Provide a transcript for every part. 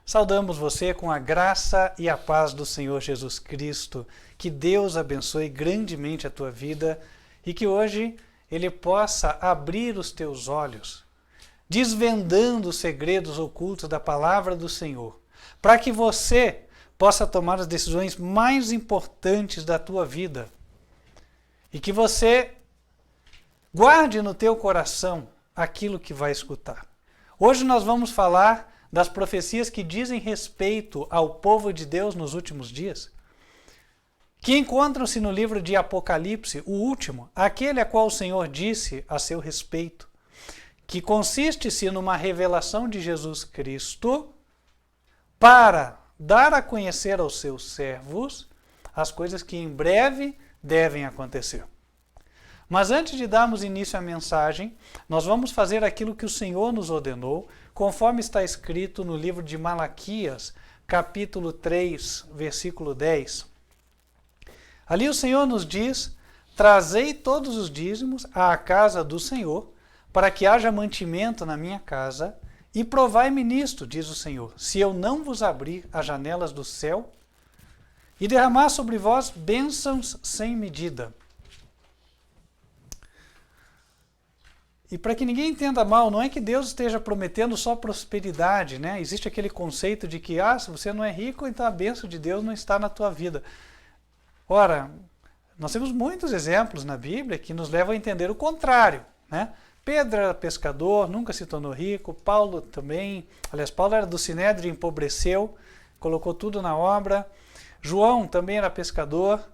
Saudamos você com a graça e a paz do Senhor Jesus Cristo. Que Deus abençoe grandemente a tua vida e que hoje Ele possa abrir os teus olhos, desvendando os segredos ocultos da palavra do Senhor, para que você possa tomar as decisões mais importantes da tua vida e que você guarde no teu coração aquilo que vai escutar. Hoje nós vamos falar das profecias que dizem respeito ao povo de Deus nos últimos dias, que encontram-se no livro de Apocalipse, o último, aquele a qual o Senhor disse a seu respeito, que consiste-se numa revelação de Jesus Cristo para dar a conhecer aos seus servos as coisas que em breve devem acontecer. Mas antes de darmos início à mensagem, nós vamos fazer aquilo que o Senhor nos ordenou, conforme está escrito no livro de Malaquias, capítulo 3, versículo 10. Ali o Senhor nos diz: trazei todos os dízimos à casa do Senhor, para que haja mantimento na minha casa, e provai-me nisto, diz o Senhor, se eu não vos abrir as janelas do céu e derramar sobre vós bênçãos sem medida. E para que ninguém entenda mal, não é que Deus esteja prometendo só prosperidade, né? Existe aquele conceito de que, se você não é rico, então a bênção de Deus não está na tua vida. Ora, nós temos muitos exemplos na Bíblia que nos levam a entender o contrário, né? Pedro era pescador, nunca se tornou rico, Paulo também, aliás, Paulo era do Sinédrio, empobreceu, colocou tudo na obra, João também era pescador,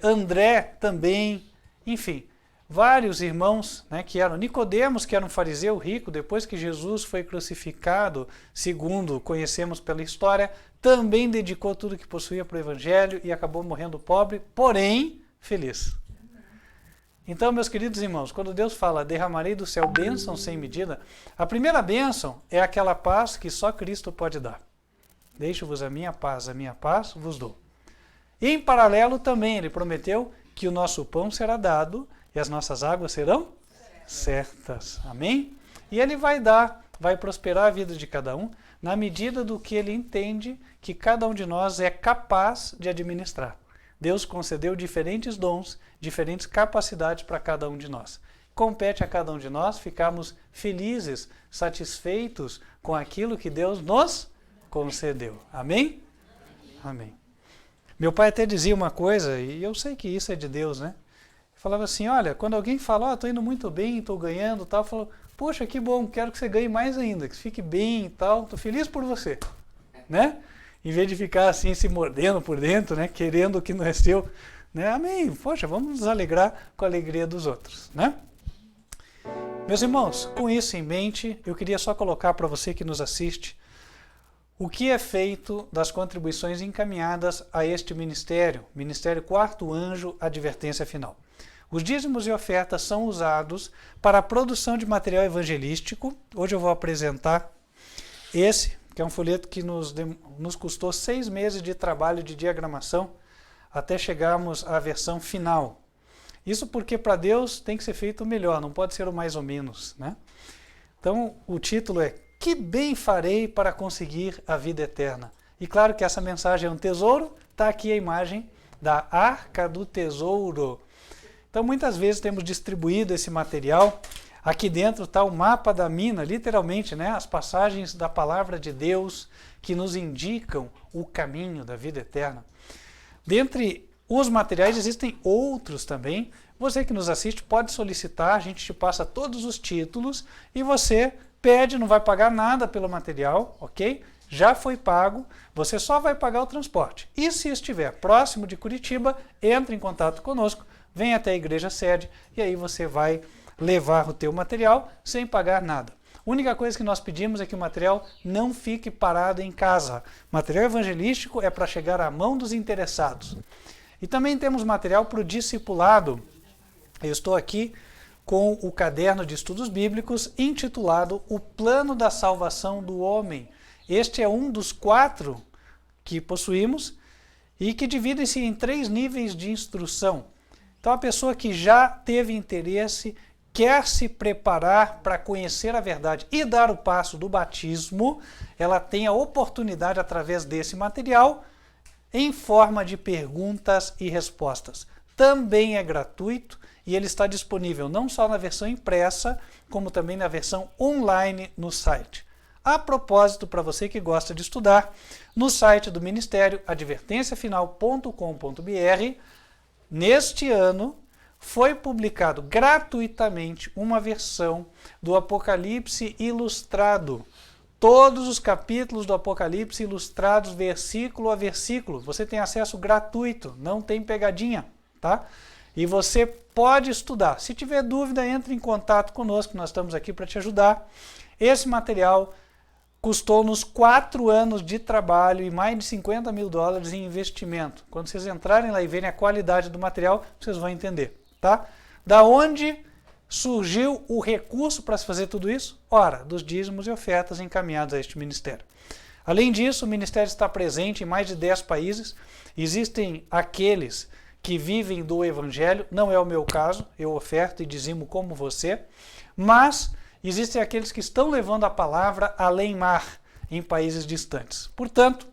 André também, enfim, vários irmãos, né, que eram Nicodemos, que era um fariseu rico, depois que Jesus foi crucificado, segundo conhecemos pela história, também dedicou tudo que possuía para o Evangelho e acabou morrendo pobre, porém feliz. Então, meus queridos irmãos, quando Deus fala, derramarei do céu bênção sem medida, a primeira bênção é aquela paz que só Cristo pode dar. Deixo-vos a minha paz vos dou. E em paralelo também ele prometeu que o nosso pão será dado e as nossas águas serão certas. Amém? E ele vai prosperar a vida de cada um na medida do que ele entende que cada um de nós é capaz de administrar. Deus concedeu diferentes dons, diferentes capacidades para cada um de nós. Compete a cada um de nós ficarmos felizes, satisfeitos com aquilo que Deus nos concedeu. Amém? Amém. Meu pai até dizia uma coisa, e eu sei que isso é de Deus, né? Falava assim, olha, quando alguém fala, estou indo muito bem, estou ganhando e tal, falou, poxa, que bom, quero que você ganhe mais ainda, que você fique bem e tal, estou feliz por você, né? Em vez de ficar assim, se mordendo por dentro, né? Querendo o que não é seu, né? Amém, poxa, vamos nos alegrar com a alegria dos outros, né? Meus irmãos, com isso em mente, eu queria só colocar para você que nos assiste, o que é feito das contribuições encaminhadas a este ministério, Ministério Quarto Anjo, Advertência Final. Os dízimos e ofertas são usados para a produção de material evangelístico. Hoje eu vou apresentar esse, que é um folheto que nos custou 6 meses de trabalho de diagramação até chegarmos à versão final. Isso porque para Deus tem que ser feito o melhor, não pode ser o mais ou menos, né? Então o título é Que bem farei para conseguir a vida eterna? E claro que essa mensagem é um tesouro, está aqui a imagem da Arca do Tesouro. Então muitas vezes temos distribuído esse material, aqui dentro está o mapa da mina, literalmente, né? As passagens da palavra de Deus que nos indicam o caminho da vida eterna. Dentre os materiais existem outros também, você que nos assiste pode solicitar, a gente te passa todos os títulos e você pede, não vai pagar nada pelo material, ok? Já foi pago, você só vai pagar o transporte. E se estiver próximo de Curitiba, entre em contato conosco, vem até a igreja sede e aí você vai levar o teu material sem pagar nada. A única coisa que nós pedimos é que o material não fique parado em casa. Material evangelístico é para chegar à mão dos interessados. E também temos material para o discipulado. Eu estou aqui com o caderno de estudos bíblicos intitulado O Plano da Salvação do Homem. Este é um dos 4 que possuímos e que dividem-se em 3 níveis de instrução. Então a pessoa que já teve interesse, quer se preparar para conhecer a verdade e dar o passo do batismo, ela tem a oportunidade, através desse material, em forma de perguntas e respostas. Também é gratuito e ele está disponível não só na versão impressa, como também na versão online no site. A propósito, para você que gosta de estudar, no site do Ministério, advertenciafinal.com.br, neste ano, foi publicado gratuitamente uma versão do Apocalipse ilustrado. Todos os capítulos do Apocalipse ilustrados, versículo a versículo. Você tem acesso gratuito, não tem pegadinha, tá? E você pode estudar. Se tiver dúvida, entre em contato conosco, nós estamos aqui para te ajudar. Esse material custou-nos 4 anos de trabalho e mais de $50 mil em investimento. Quando vocês entrarem lá e verem a qualidade do material, vocês vão entender, tá? Da onde surgiu o recurso para se fazer tudo isso? Ora, dos dízimos e ofertas encaminhados a este ministério. Além disso, o ministério está presente em mais de 10 países. Existem aqueles que vivem do evangelho, não é o meu caso, eu oferto e dizimo como você, mas existem aqueles que estão levando a palavra além mar, em países distantes. Portanto,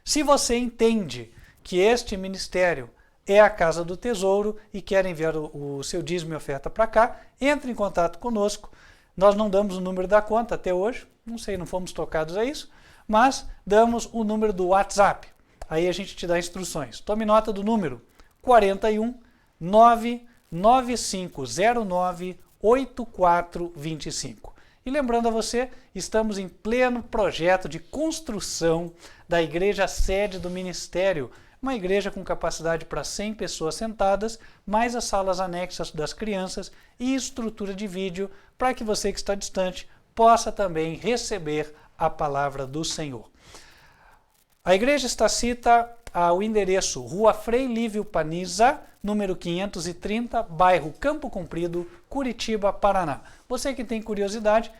se você entende que este ministério é a Casa do Tesouro e quer enviar o seu dízimo e oferta para cá, entre em contato conosco. Nós não damos o número da conta até hoje, não sei, não fomos tocados a isso, mas damos o número do WhatsApp. Aí a gente te dá instruções. Tome nota do número 41 99509 8425. E lembrando a você, estamos em pleno projeto de construção da igreja sede do ministério, uma igreja com capacidade para 100 pessoas sentadas, mais as salas anexas das crianças e estrutura de vídeo para que você que está distante possa também receber a palavra do Senhor. A igreja está cita ao endereço Rua Frei Lívio Paniza, número 530, bairro Campo Comprido, Curitiba, Paraná. Você que tem curiosidade,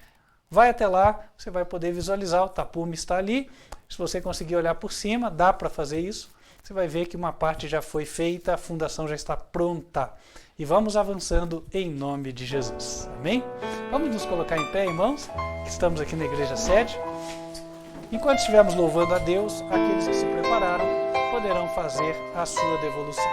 vai até lá, você vai poder visualizar, o tapume está ali. Se você conseguir olhar por cima, dá para fazer isso. Você vai ver que uma parte já foi feita, a fundação já está pronta. E vamos avançando em nome de Jesus. Amém? Vamos nos colocar em pé, irmãos, que estamos aqui na igreja sede. Enquanto estivermos louvando a Deus, aqueles que se prepararam poderão fazer a sua devolução.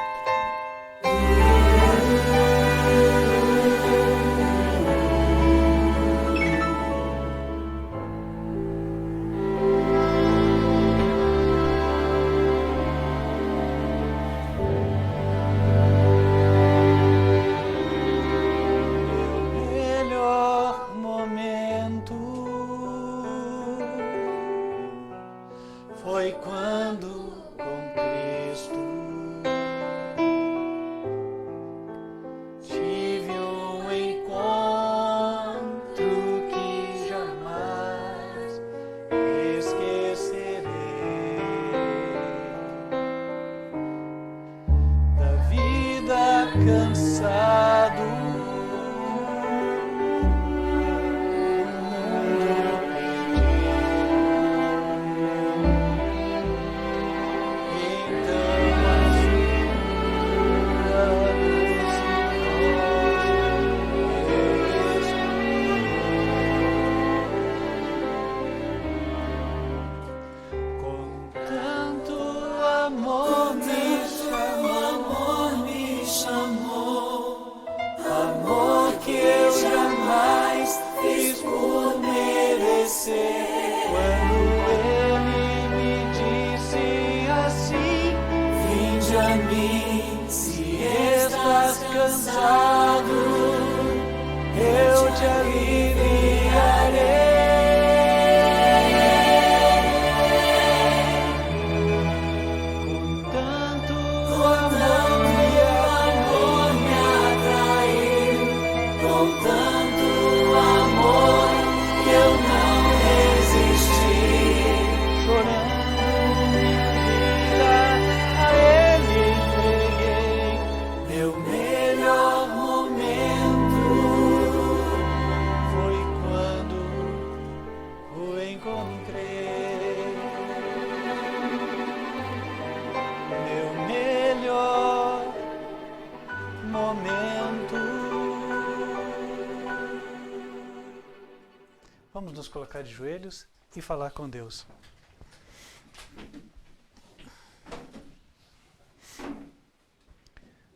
colocar de joelhos e falar com Deus.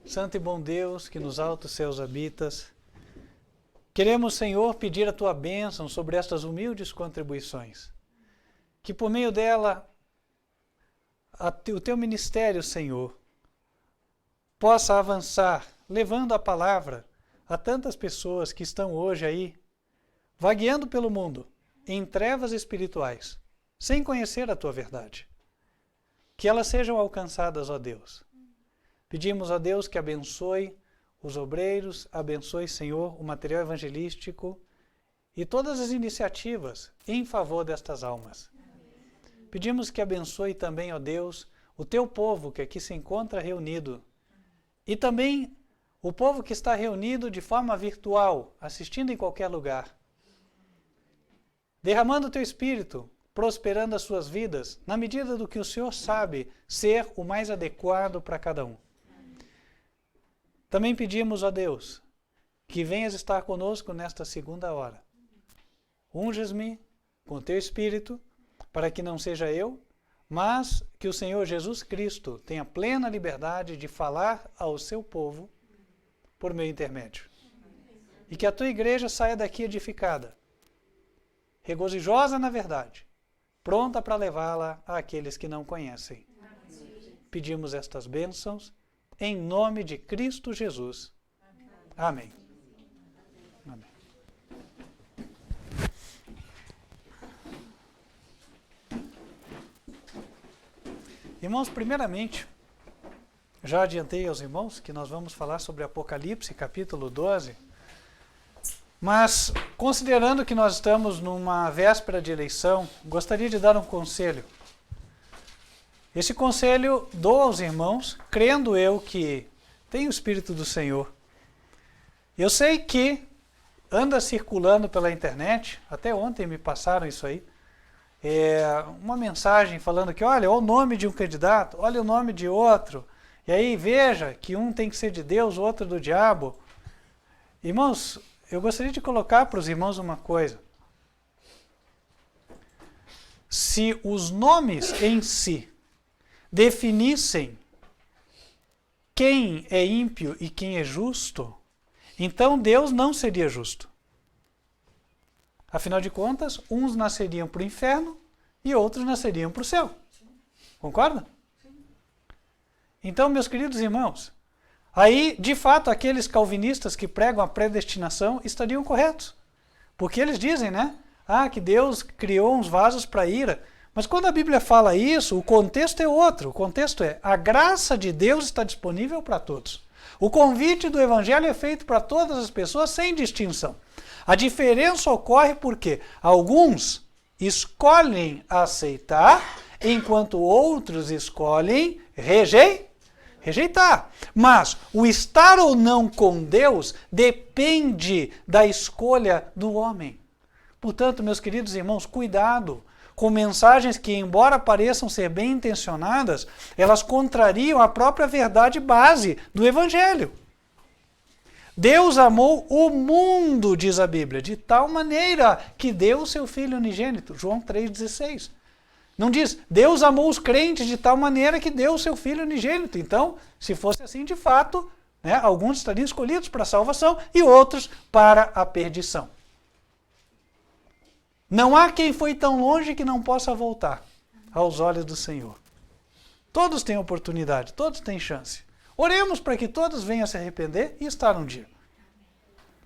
Santo e bom Deus, que nos altos céus habitas, queremos, Senhor, pedir a Tua bênção sobre estas humildes contribuições. Que por meio dela, o Teu ministério, Senhor, possa avançar, levando a palavra a tantas pessoas que estão hoje aí, vagueando pelo mundo, em trevas espirituais, sem conhecer a Tua verdade. Que elas sejam alcançadas, ó Deus. Pedimos a Deus que abençoe os obreiros, abençoe, Senhor, o material evangelístico e todas as iniciativas em favor destas almas. Pedimos que abençoe também, ó Deus, o Teu povo que aqui se encontra reunido e também o povo que está reunido de forma virtual, assistindo em qualquer lugar. Derramando o Teu Espírito, prosperando as suas vidas, na medida do que o Senhor sabe ser o mais adequado para cada um. Também pedimos a Deus que venhas estar conosco nesta segunda hora. Unges-me com o Teu Espírito, para que não seja eu, mas que o Senhor Jesus Cristo tenha plena liberdade de falar ao seu povo por meu intermédio. E que a Tua igreja saia daqui edificada, regozijosa na verdade, pronta para levá-la àqueles que não conhecem. Pedimos estas bênçãos em nome de Cristo Jesus. Amém. Amém. Irmãos, primeiramente, já adiantei aos irmãos que nós vamos falar sobre Apocalipse, capítulo 12, mas, considerando que nós estamos numa véspera de eleição, gostaria de dar um conselho. Esse conselho dou aos irmãos, crendo eu que tem o Espírito do Senhor. Eu sei que anda circulando pela internet, até ontem me passaram isso aí, uma mensagem falando que, olha o nome de um candidato, olha o nome de outro, e aí veja que um tem que ser de Deus, o outro do diabo. Irmãos, eu gostaria de colocar para os irmãos uma coisa. Se os nomes em si definissem quem é ímpio e quem é justo, então Deus não seria justo. Afinal de contas, uns nasceriam para o inferno e outros nasceriam para o céu. Concorda? Então, meus queridos irmãos, aí, de fato, aqueles calvinistas que pregam a predestinação estariam corretos. Porque eles dizem, né? Que Deus criou uns vasos para ira. Mas quando a Bíblia fala isso, o contexto é outro. O contexto é: a graça de Deus está disponível para todos. O convite do Evangelho é feito para todas as pessoas sem distinção. A diferença ocorre porque alguns escolhem aceitar, enquanto outros escolhem rejeitar. Mas o estar ou não com Deus depende da escolha do homem. Portanto, meus queridos irmãos, cuidado com mensagens que, embora pareçam ser bem intencionadas, elas contrariam a própria verdade base do Evangelho. Deus amou o mundo, diz a Bíblia, de tal maneira que deu o seu Filho unigênito. João 3,16. Não diz, Deus amou os crentes de tal maneira que deu o seu Filho unigênito. Então, se fosse assim de fato, né, alguns estariam escolhidos para a salvação e outros para a perdição. Não há quem foi tão longe que não possa voltar aos olhos do Senhor. Todos têm oportunidade, todos têm chance. Oremos para que todos venham a se arrepender e estar um dia.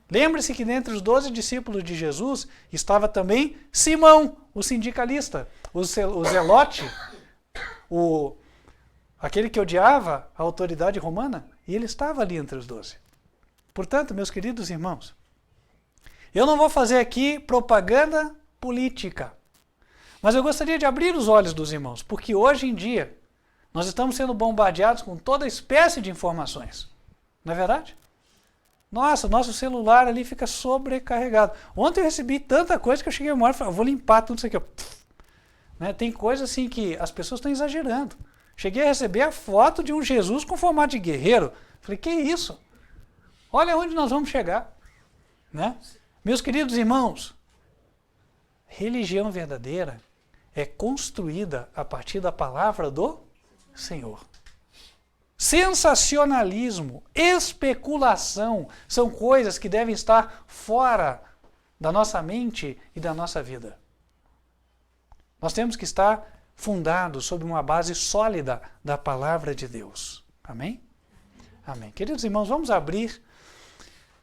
Lembre-se que dentre os 12 discípulos de Jesus estava também Simão, o sindicalista, o zelote, aquele que odiava a autoridade romana, e ele estava ali entre os 12. Portanto, meus queridos irmãos, eu não vou fazer aqui propaganda política, mas eu gostaria de abrir os olhos dos irmãos, porque hoje em dia nós estamos sendo bombardeados com toda espécie de informações. Não é verdade? Nossa, nosso celular ali fica sobrecarregado. Ontem eu recebi tanta coisa que eu cheguei uma hora e falei, vou limpar tudo isso aqui. Né? Tem coisa assim que as pessoas estão exagerando. Cheguei a receber a foto de um Jesus com formato de guerreiro. Falei, que isso? Olha onde nós vamos chegar. Né? Meus queridos irmãos, religião verdadeira é construída a partir da palavra do Senhor. Sensacionalismo, especulação, são coisas que devem estar fora da nossa mente e da nossa vida. Nós temos que estar fundados sobre uma base sólida da palavra de Deus. Amém? Amém. Queridos irmãos, vamos abrir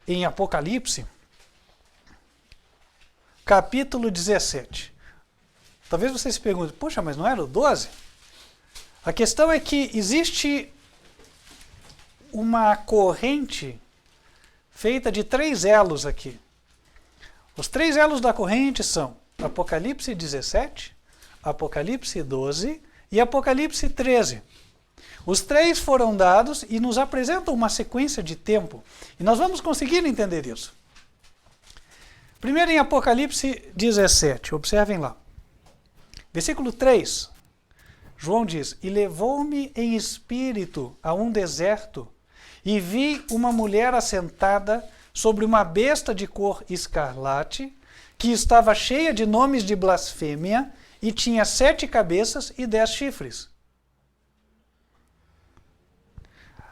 em Apocalipse, capítulo 17. Talvez vocês se perguntem, puxa, mas não era o 12? A questão é que existe uma corrente feita de 3 elos aqui. Os 3 elos da corrente são Apocalipse 17, Apocalipse 12 e Apocalipse 13. Os 3 foram dados e nos apresentam uma sequência de tempo. E nós vamos conseguir entender isso. Primeiro em Apocalipse 17, observem lá. Versículo 3, João diz, e levou-me em espírito a um deserto, e vi uma mulher assentada sobre uma besta de cor escarlate, que estava cheia de nomes de blasfêmia, e tinha 7 cabeças e 10 chifres.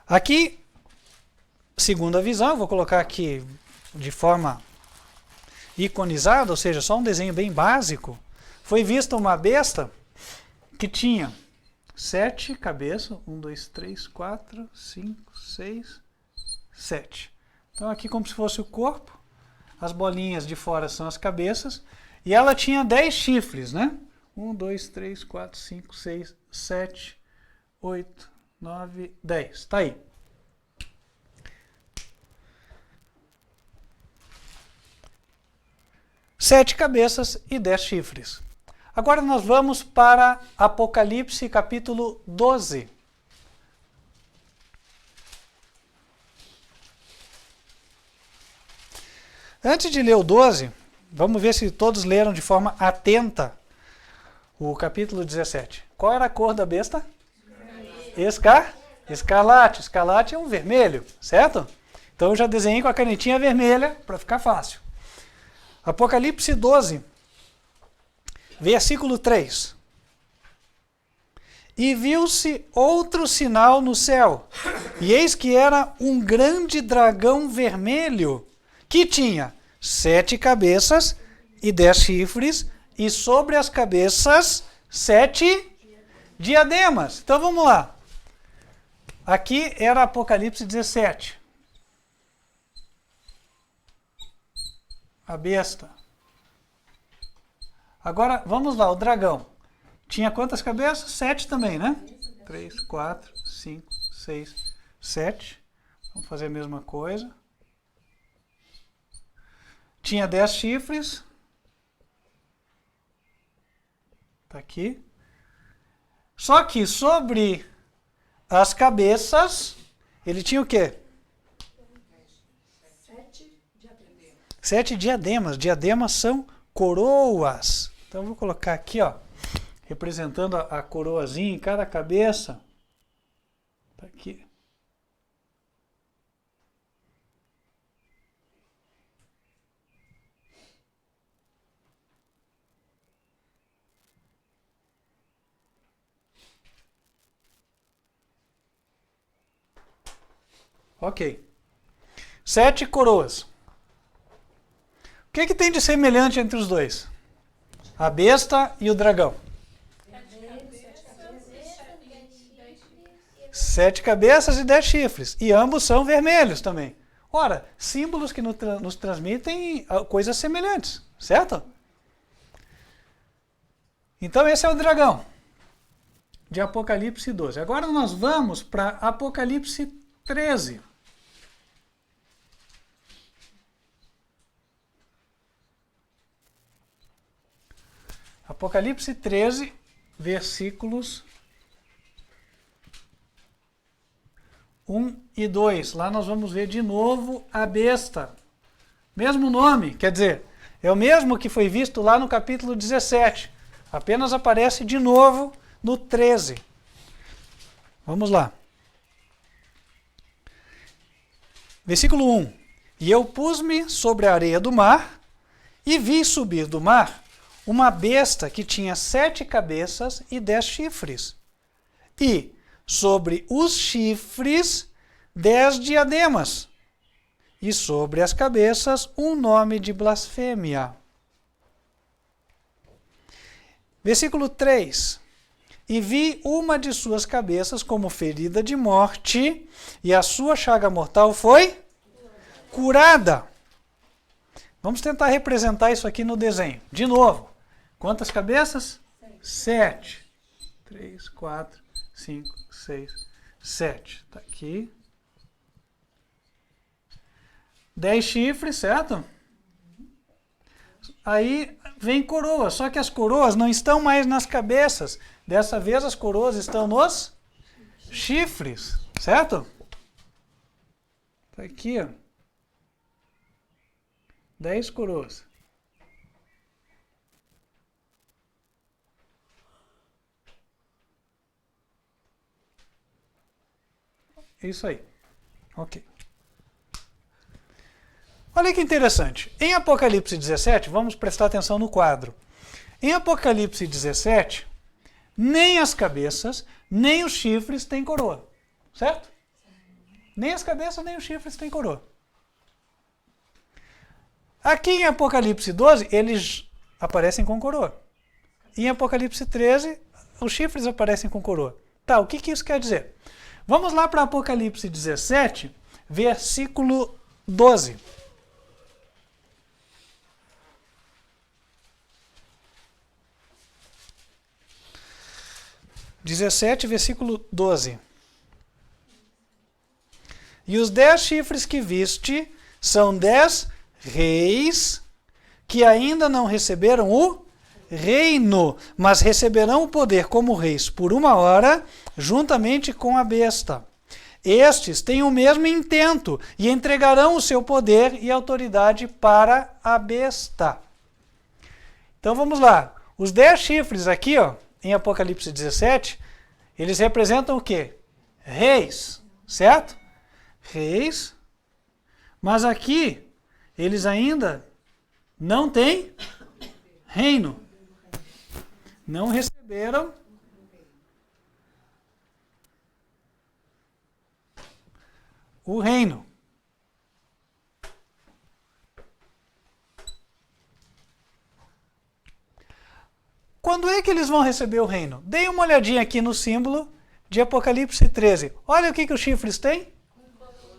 Aqui, segunda visão, vou colocar aqui de forma iconizada, ou seja, só um desenho bem básico, foi vista uma besta que tinha 7 cabeças, 1, 2, 3, 4, 5, 6, 7. Então aqui como se fosse o corpo, as bolinhas de fora são as cabeças, e ela tinha 10 chifres, né? 1, 2, 3, 4, 5, 6, 7, 8, 9, 10. Está aí. Sete cabeças e 10 chifres. Agora nós vamos para Apocalipse capítulo 12. Antes de ler o 12, vamos ver se todos leram de forma atenta o capítulo 17. Qual era a cor da besta? Escarlate. Escarlate é um vermelho, certo? Então eu já desenhei com a canetinha vermelha para ficar fácil. Apocalipse 12, versículo 3. E viu-se outro sinal no céu, e eis que era um grande dragão vermelho, que tinha 7 cabeças e 10 chifres, e sobre as cabeças 7 diademas. Então vamos lá. Aqui era Apocalipse 17. A besta. Agora, vamos lá, o dragão. Tinha quantas cabeças? 7 também, né? 3, 4, 5, 6, 7. Vamos fazer a mesma coisa. Tinha 10 chifres. Está aqui. Só que sobre as cabeças, ele tinha o quê? 7 diademas. Diademas são coroas. Então eu vou colocar aqui, ó, representando a coroazinha em cada cabeça. Tá aqui. Ok. 7 coroas. O que tem de semelhante entre os dois? A besta e o dragão. 7 cabeças e 10 chifres. E ambos são vermelhos também. Ora, símbolos que nos transmitem coisas semelhantes, certo? Então esse é o dragão de Apocalipse 12. Agora nós vamos para Apocalipse 13. Apocalipse 13, versículos 1 e 2. Lá nós vamos ver de novo a besta. Mesmo nome, quer dizer, é o mesmo que foi visto lá no capítulo 17. Apenas aparece de novo no 13. Vamos lá. Versículo 1. E eu pus-me sobre a areia do mar, e vi subir do mar uma besta que tinha 7 cabeças e 10 chifres. E sobre os chifres 10 diademas. E sobre as cabeças um nome de blasfêmia. Versículo 3. E vi uma de suas cabeças como ferida de morte, e a sua chaga mortal foi curada. Vamos tentar representar isso aqui no desenho. De novo. Quantas cabeças? 7. 3, 4, 5, 6, 7. Está aqui. 10 chifres, certo? Aí vem coroa, só que as coroas não estão mais nas cabeças. Dessa vez as coroas estão nos chifres, certo? Está aqui, ó. 10 coroas. Isso aí. Ok. Olha que interessante. Em Apocalipse 17, vamos prestar atenção no quadro. Em Apocalipse 17, nem as cabeças, nem os chifres têm coroa. Certo? Nem as cabeças, nem os chifres têm coroa. Aqui em Apocalipse 12, eles aparecem com coroa. Em Apocalipse 13, os chifres aparecem com coroa. Tá, o que isso quer dizer? Vamos lá para Apocalipse 17, versículo 12. 17, versículo 12. E os 10 chifres que viste são 10 reis que ainda não receberam o reino, mas receberão o poder como reis por 1 hora, juntamente com a besta. Estes têm o mesmo intento e entregarão o seu poder e autoridade para a besta. Então vamos lá. Os 10 chifres aqui, ó, em Apocalipse 17, eles representam o quê? Reis, certo? Reis, mas aqui eles ainda não têm reino. Não receberam o reino. Quando é que eles vão receber o reino? Dê uma olhadinha aqui no símbolo de Apocalipse 13. Olha o que os chifres têm.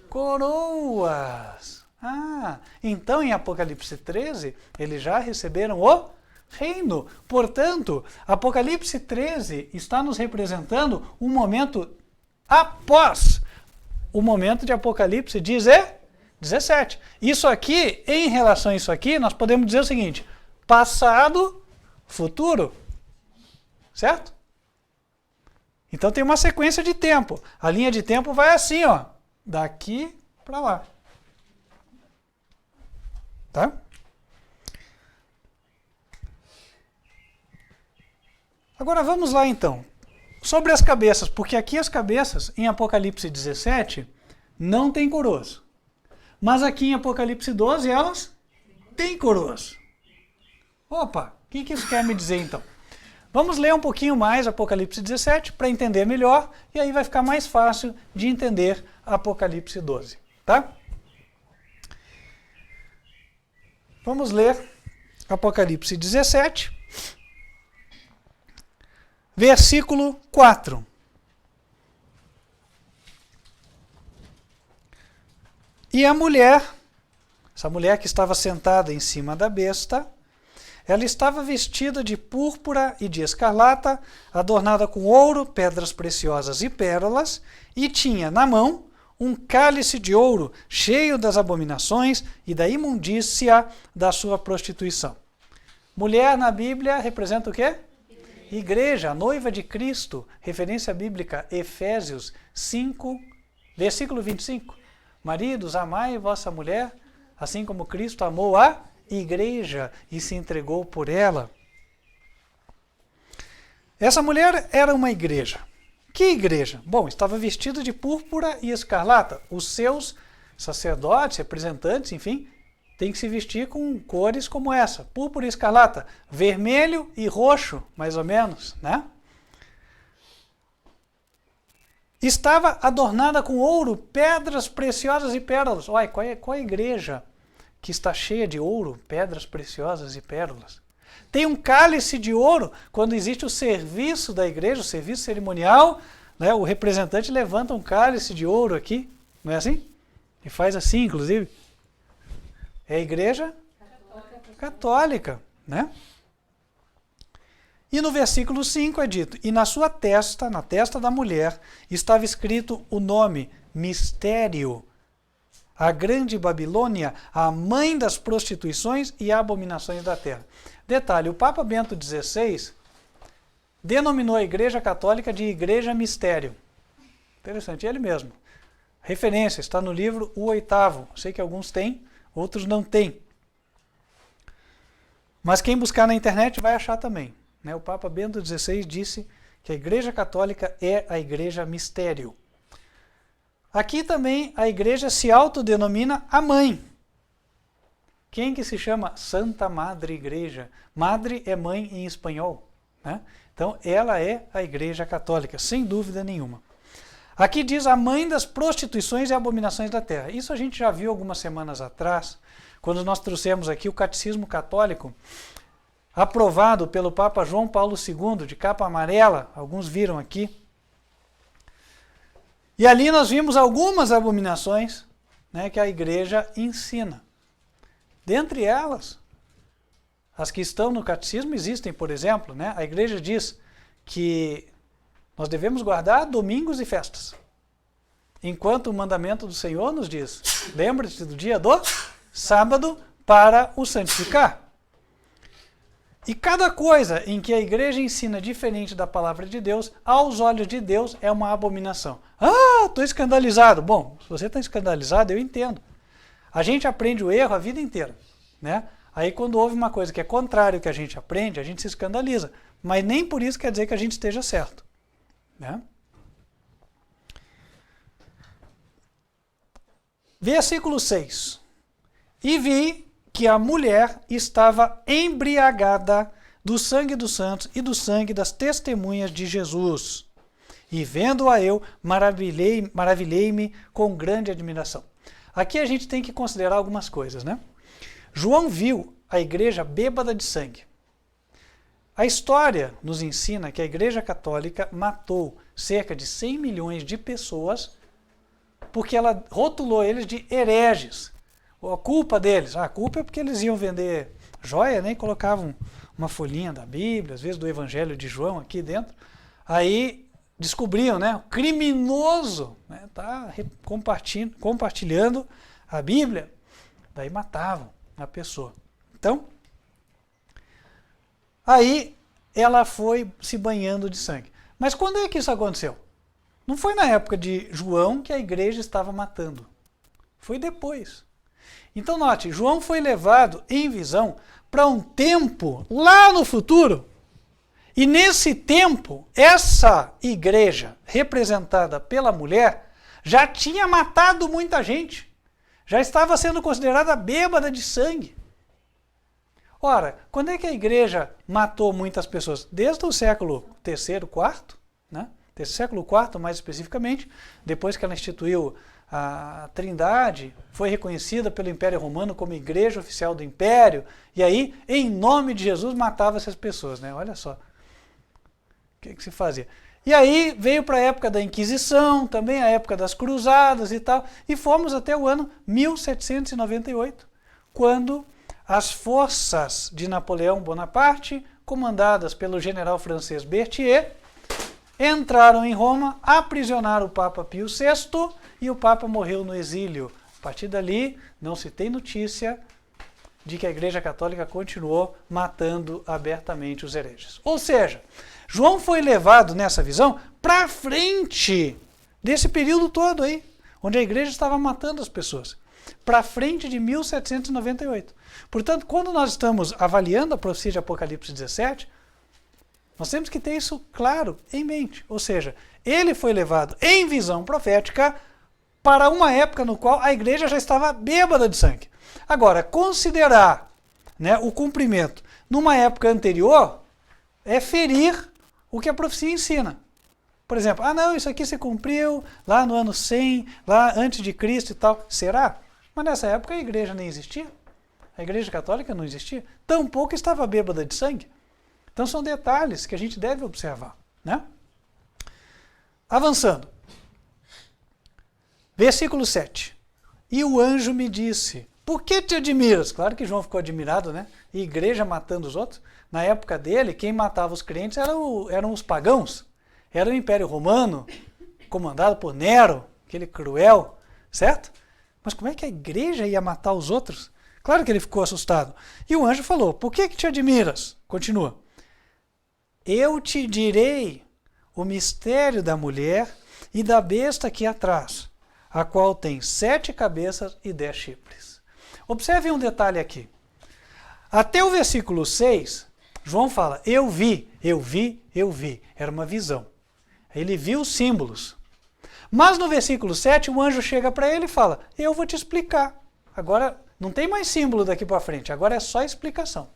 Coroas. Ah, então em Apocalipse 13, eles já receberam o reino. Portanto, Apocalipse 13 está nos representando um momento após o momento de Apocalipse 17. Isso aqui, em relação a isso aqui, nós podemos dizer o seguinte: passado, futuro. Certo? Então tem uma sequência de tempo. A linha de tempo vai assim, ó, daqui para lá. Tá? Agora vamos lá então. Sobre as cabeças, porque aqui as cabeças, em Apocalipse 17, não tem coroas. Mas aqui em Apocalipse 12, elas têm coroas. Opa, o que isso quer me dizer então? Vamos ler um pouquinho mais Apocalipse 17 para entender melhor, e aí vai ficar mais fácil de entender Apocalipse 12, tá? Vamos ler Apocalipse 17, versículo 4. E a mulher, essa mulher que estava sentada em cima da besta, ela estava vestida de púrpura e de escarlata, adornada com ouro, pedras preciosas e pérolas, e tinha na mão um cálice de ouro cheio das abominações e da imundícia da sua prostituição. Mulher na Bíblia representa o quê? Igreja, a noiva de Cristo, referência bíblica, Efésios 5, versículo 25. Maridos, amai vossa mulher, assim como Cristo amou a igreja e se entregou por ela. Essa mulher era uma igreja. Que igreja? Bom, estava vestida de púrpura e escarlata. Os seus sacerdotes, representantes, enfim, tem que se vestir com cores como essa, púrpura e escarlata, vermelho e roxo, mais ou menos, né? Estava adornada com ouro, pedras preciosas e pérolas. Olha, qual é a igreja que está cheia de ouro, pedras preciosas e pérolas? Tem um cálice de ouro, quando existe o serviço da igreja, o serviço cerimonial, né, o representante levanta um cálice de ouro aqui, não é assim? E faz assim, inclusive. É a igreja católica, né? E no versículo 5 é dito, e na sua testa, na testa da mulher, estava escrito o nome, Mistério, a grande Babilônia, a mãe das prostituições e abominações da terra. Detalhe, o Papa Bento XVI denominou a Igreja Católica de Igreja Mistério. Interessante, ele mesmo. Referência, está no livro O Oitavo. Sei que alguns têm, outros não têm. Mas quem buscar na internet vai achar também. Né? O Papa Bento XVI disse que a Igreja Católica é a Igreja Mistério. Aqui também a Igreja se autodenomina a Mãe. Quem que se chama Santa Madre Igreja? Madre é mãe em espanhol. Né? Então ela é a Igreja Católica, sem dúvida nenhuma. Aqui diz a mãe das prostituições e abominações da terra. Isso a gente já viu algumas semanas atrás, quando nós trouxemos aqui o Catecismo Católico, aprovado pelo Papa João Paulo II, de capa amarela, alguns viram aqui. E ali nós vimos algumas abominações, né, que a igreja ensina. Dentre elas, as que estão no catecismo existem, por exemplo, né, a igreja diz que nós devemos guardar domingos e festas. Enquanto o mandamento do Senhor nos diz, lembre-se do dia do sábado para o santificar. E cada coisa em que a igreja ensina diferente da palavra de Deus, aos olhos de Deus, é uma abominação. Ah, estou escandalizado. Bom, se você está escandalizado, eu entendo. A gente aprende o erro a vida inteira. Né? Aí quando houve uma coisa que é contrário ao que a gente aprende, a gente se escandaliza. Mas nem por isso quer dizer que a gente esteja certo. Né? Versículo 6. E vi que a mulher estava embriagada do sangue dos santos e do sangue das testemunhas de Jesus. E vendo-a eu, maravilhei-me com grande admiração. Aqui a gente tem que considerar algumas coisas, né? João viu a igreja bêbada de sangue. A história nos ensina que a Igreja Católica matou cerca de 100 milhões de pessoas porque ela rotulou eles de hereges. A culpa deles, a culpa é porque eles iam vender joia, né, e colocavam uma folhinha da Bíblia, às vezes do Evangelho de João aqui dentro. Aí descobriam, né, o criminoso tá compartilhando a Bíblia, daí matavam a pessoa. Então, aí ela foi se banhando de sangue. Mas quando é que isso aconteceu? Não foi na época de João que a igreja estava matando. Foi depois. Então note, João foi levado em visão para um tempo lá no futuro. E nesse tempo, essa igreja representada pela mulher já tinha matado muita gente. Já estava sendo considerada bêbada de sangue. Ora, quando é que a igreja matou muitas pessoas? Desde o século III, IV, né? Desde o século IV, mais especificamente, depois que ela instituiu a Trindade, foi reconhecida pelo Império Romano como igreja oficial do Império, e aí, em nome de Jesus, matava essas pessoas, né? Olha só. O que se fazia? E aí veio para a época da Inquisição, também a época das Cruzadas e tal, e fomos até o ano 1798, quando as forças de Napoleão Bonaparte, comandadas pelo general francês Berthier, entraram em Roma, aprisionaram o Papa Pio VI e o Papa morreu no exílio. A partir dali, não se tem notícia de que a Igreja Católica continuou matando abertamente os hereges. Ou seja, João foi levado nessa visão para frente desse período todo aí, onde a Igreja estava matando as pessoas. Para frente de 1798. Portanto, quando nós estamos avaliando a profecia de Apocalipse 17, nós temos que ter isso claro em mente. Ou seja, ele foi levado em visão profética para uma época no qual a igreja já estava bêbada de sangue. Agora, considerar, né, o cumprimento numa época anterior é ferir o que a profecia ensina. Por exemplo, não, isso aqui se cumpriu lá no ano 100, lá antes de Cristo e tal. Será? Mas nessa época a igreja nem existia. A igreja católica não existia. Tampouco estava bêbada de sangue. Então são detalhes que a gente deve observar, né? Avançando. Versículo 7. E o anjo me disse, por que te admiras? Claro que João ficou admirado, né? E igreja matando os outros. Na época dele, quem matava os crentes eram os pagãos. Era o Império Romano, comandado por Nero, aquele cruel, certo? Mas como é que a igreja ia matar os outros? Claro que ele ficou assustado. E o anjo falou, por que te admiras? Continua. Eu te direi o mistério da mulher e da besta que atrás, a qual tem 7 cabeças e 10 chifres. Observe um detalhe aqui. Até o versículo 6, João fala, eu vi. Era uma visão. Ele viu os símbolos. Mas no versículo 7, o anjo chega para ele e fala, eu vou te explicar. Agora, não tem mais símbolo daqui para frente, agora é só explicação.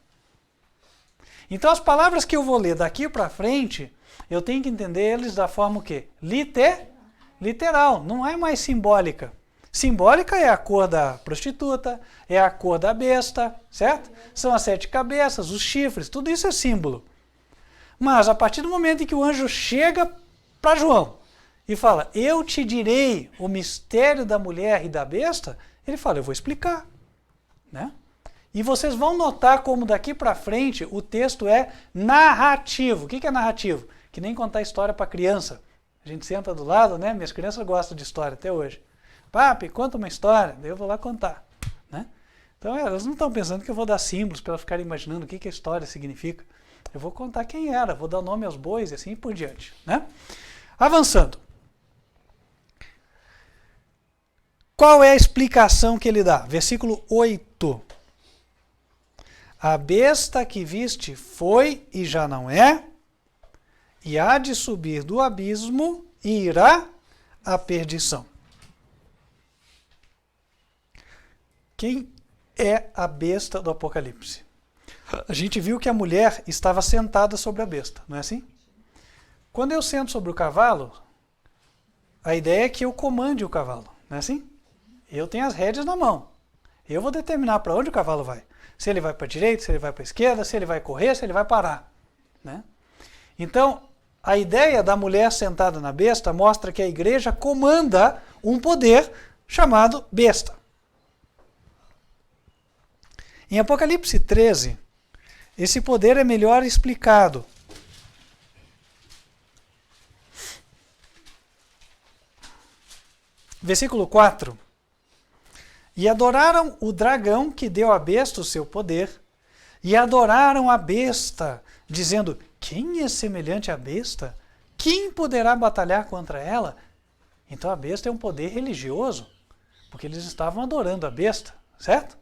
Então, as palavras que eu vou ler daqui para frente, eu tenho que entender eles da forma o quê? Literal, não é mais simbólica. Simbólica é a cor da prostituta, é a cor da besta, certo? São as 7 cabeças, os chifres, tudo isso é símbolo. Mas a partir do momento em que o anjo chega para João e fala, eu te direi o mistério da mulher e da besta, ele fala, eu vou explicar, né? E vocês vão notar como daqui para frente o texto é narrativo. O que é narrativo? Que nem contar história para criança. A gente senta do lado, né? Minhas crianças gostam de história até hoje. Papi, conta uma história, daí eu vou lá contar, né? Então elas não estão pensando que eu vou dar símbolos para elas ficarem imaginando o que a história significa. Eu vou contar quem era, vou dar nome aos bois e assim por diante, né? Avançando. Qual é a explicação que ele dá? Versículo 8. A besta que viste foi e já não é, e há de subir do abismo e irá à perdição. Quem é a besta do Apocalipse? A gente viu que a mulher estava sentada sobre a besta, não é assim? Quando eu sento sobre o cavalo, a ideia é que eu comande o cavalo, não é assim? Eu tenho as rédeas na mão. Eu vou determinar para onde o cavalo vai. Se ele vai para a direita, se ele vai para a esquerda, se ele vai correr, se ele vai parar, né? Então, a ideia da mulher sentada na besta mostra que a igreja comanda um poder chamado besta. Em Apocalipse 13, esse poder é melhor explicado. Versículo 4. E adoraram o dragão que deu à besta o seu poder, e adoraram a besta, dizendo, quem é semelhante à besta? Quem poderá batalhar contra ela? Então a besta é um poder religioso, porque eles estavam adorando a besta, certo?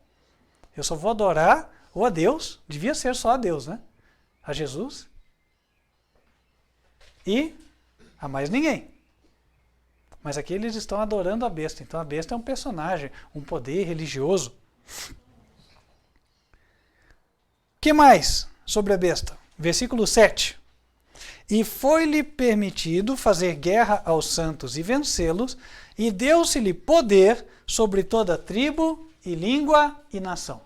Eu só vou adorar ou a Deus, devia ser só a Deus, né? A Jesus e a mais ninguém. Mas aqui eles estão adorando a besta. Então a besta é um personagem, um poder religioso. O que mais sobre a besta? Versículo 7. E foi-lhe permitido fazer guerra aos santos e vencê-los, e deu-se-lhe poder sobre toda tribo e língua e nação.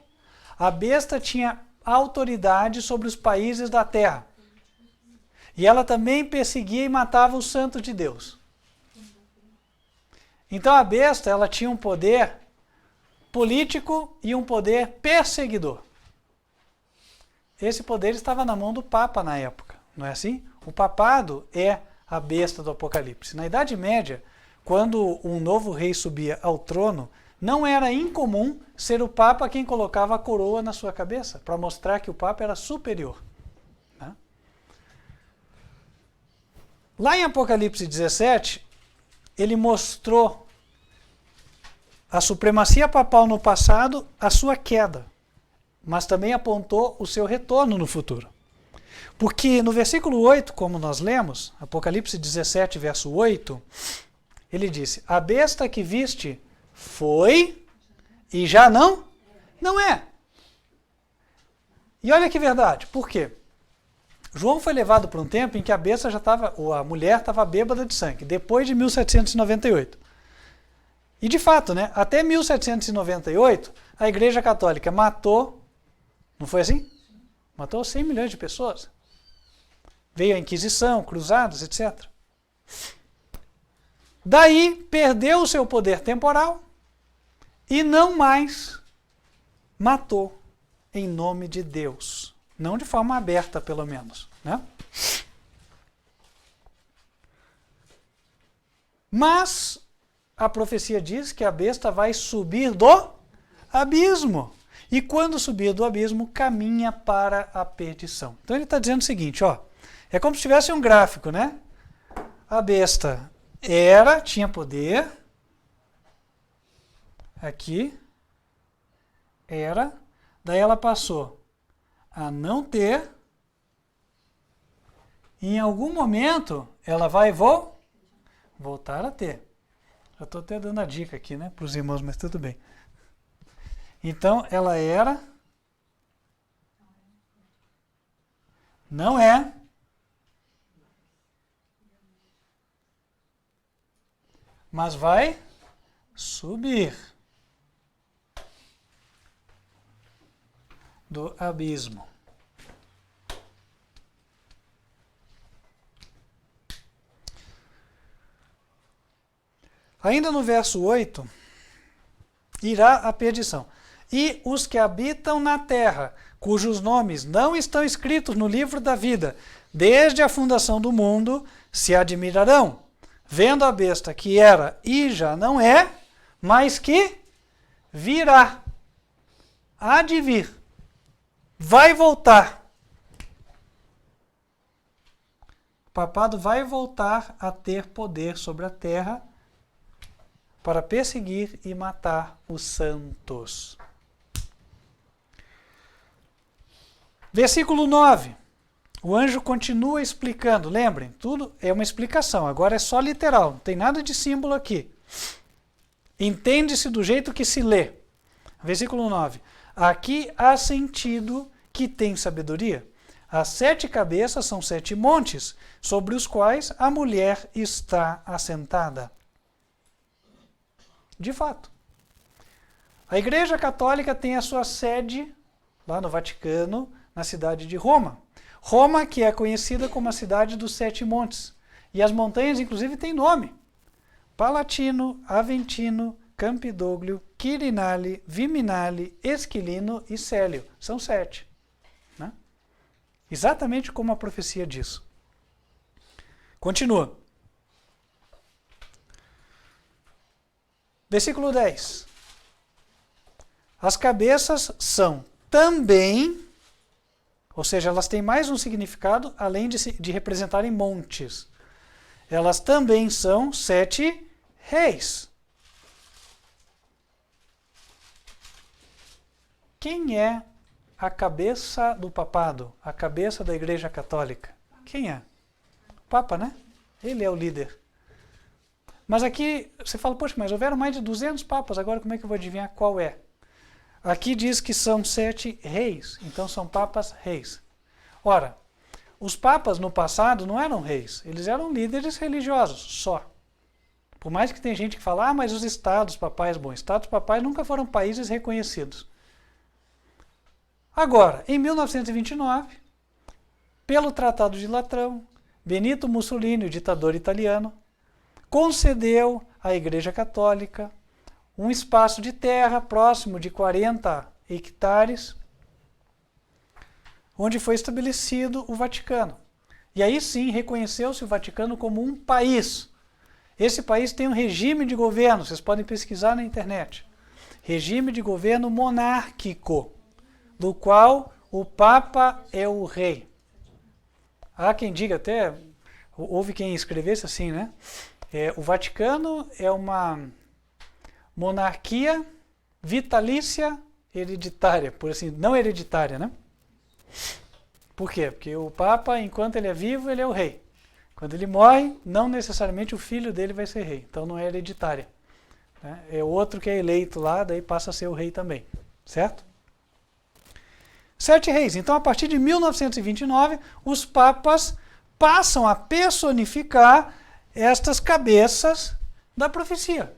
A besta tinha autoridade sobre os países da terra. E ela também perseguia e matava os santos de Deus. Então a besta, ela tinha um poder político e um poder perseguidor. Esse poder estava na mão do Papa na época, não é assim? O papado é a besta do Apocalipse. Na Idade Média, quando um novo rei subia ao trono, não era incomum ser o Papa quem colocava a coroa na sua cabeça, para mostrar que o Papa era superior, né? Lá em Apocalipse 17, ele mostrou a supremacia papal no passado, a sua queda, mas também apontou o seu retorno no futuro. Porque no versículo 8, como nós lemos, Apocalipse 17, verso 8, Ele disse, a besta que viste foi e já não é. E olha que verdade, por quê? João foi levado para um tempo em que a besta já estava, ou a mulher estava bêbada de sangue, depois de 1798. E de fato, né, até 1798, a Igreja Católica matou, não foi assim? Matou 100 milhões de pessoas. Veio a Inquisição, cruzadas, etc. Daí perdeu o seu poder temporal e não mais matou em nome de Deus. Não de forma aberta, pelo menos, né? Mas a profecia diz que a besta vai subir do abismo. E quando subir do abismo, caminha para a perdição. Então ele está dizendo o seguinte, ó. É como se tivesse um gráfico, né? A besta tinha poder. Aqui. Daí ela passou a não ter. E em algum momento, ela vai voltar a ter. Já estou até dando a dica aqui, né? Para os irmãos, mas tudo bem. Então, ela não é, mas vai subir do abismo. Ainda no verso 8, irá a perdição. E os que habitam na terra, cujos nomes não estão escritos no livro da vida, desde a fundação do mundo, se admirarão, vendo a besta que era e já não é, mas que virá. Há de vir. Vai voltar. O papado vai voltar a ter poder sobre a terra para perseguir e matar os santos. Versículo 9. O anjo continua explicando. Lembrem, tudo é uma explicação. Agora é só literal. Não tem nada de símbolo aqui. Entende-se do jeito que se lê. Versículo 9. Aqui há sentido que tem sabedoria. As 7 cabeças são 7 montes, sobre os quais a mulher está assentada. De fato. A Igreja Católica tem a sua sede lá no Vaticano, na cidade de Roma. Roma, que é conhecida como a cidade dos 7 montes. E as montanhas, inclusive, têm nome. Palatino, Aventino, Campidoglio, Quirinale, Viminale, Esquilino e Célio. São 7. Né? Exatamente como a profecia diz. Continua. Versículo 10. As cabeças são também, ou seja, elas têm mais um significado, além de representarem montes. Elas também são 7 reis. Quem é a cabeça do papado? A cabeça da Igreja Católica? Quem é? O Papa, né? Ele é o líder. Mas aqui você fala, poxa, mas houveram mais de 200 papas, agora como é que eu vou adivinhar qual é? Aqui diz que são 7 reis, então são papas reis. Ora, os papas no passado não eram reis, eles eram líderes religiosos, só. Por mais que tem gente que fala, mas os estados papais, bom, estados papais nunca foram países reconhecidos. Agora, em 1929, pelo Tratado de Latrão, Benito Mussolini, o ditador italiano, concedeu à Igreja Católica um espaço de terra próximo de 40 hectares, onde foi estabelecido o Vaticano. E aí sim reconheceu-se o Vaticano como um país. Esse país tem um regime de governo, vocês podem pesquisar na internet. Regime de governo monárquico, do qual o Papa é o rei. Há quem diga até, houve quem escrevesse assim, né? O Vaticano é uma monarquia vitalícia hereditária, por assim, não hereditária, né? Por quê? Porque o Papa, enquanto ele é vivo, ele é o rei. Quando ele morre, não necessariamente o filho dele vai ser rei. Então não é hereditária. Né? É outro que é eleito lá, daí passa a ser o rei também. Certo? 7 reis. Então, a partir de 1929, os papas passam a personificar estas cabeças da profecia.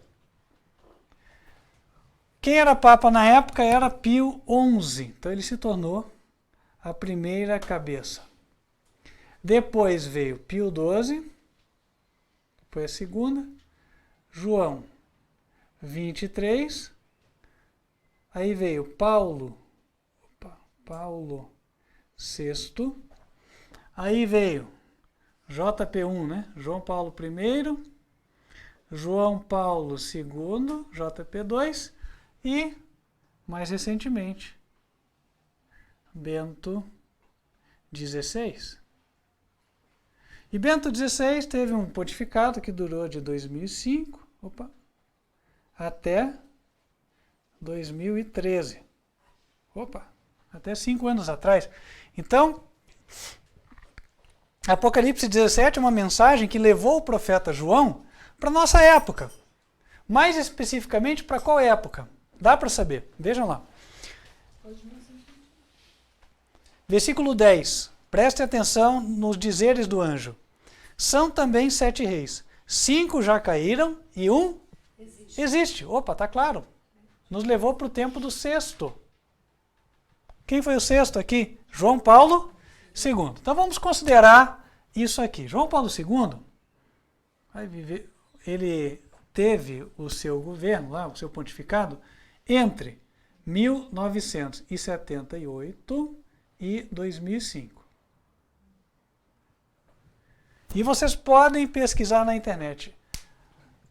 Quem era papa na época era Pio XI. Então, ele se tornou a primeira cabeça. Depois veio Pio XII, foi a segunda, João 23, aí veio Paulo VI, aí veio JP1, né? João Paulo I, João Paulo II, JP2 e, mais recentemente, Bento XVI. E Bento XVI teve um pontificado que durou de 2005 até 2013. Até 5 anos atrás. Então, Apocalipse 17 é uma mensagem que levou o profeta João para a nossa época. Mais especificamente, para qual época? Dá para saber. Vejam lá. Versículo 10. Prestem atenção nos dizeres do anjo. São também 7 reis. 5 já caíram e 1 existe. Tá claro. Nos levou para o tempo do sexto. Quem foi o sexto aqui? João Paulo II. Então vamos considerar isso aqui. João Paulo II, ele teve o seu governo, lá, o seu pontificado, entre 1978 e 2005. E vocês podem pesquisar na internet.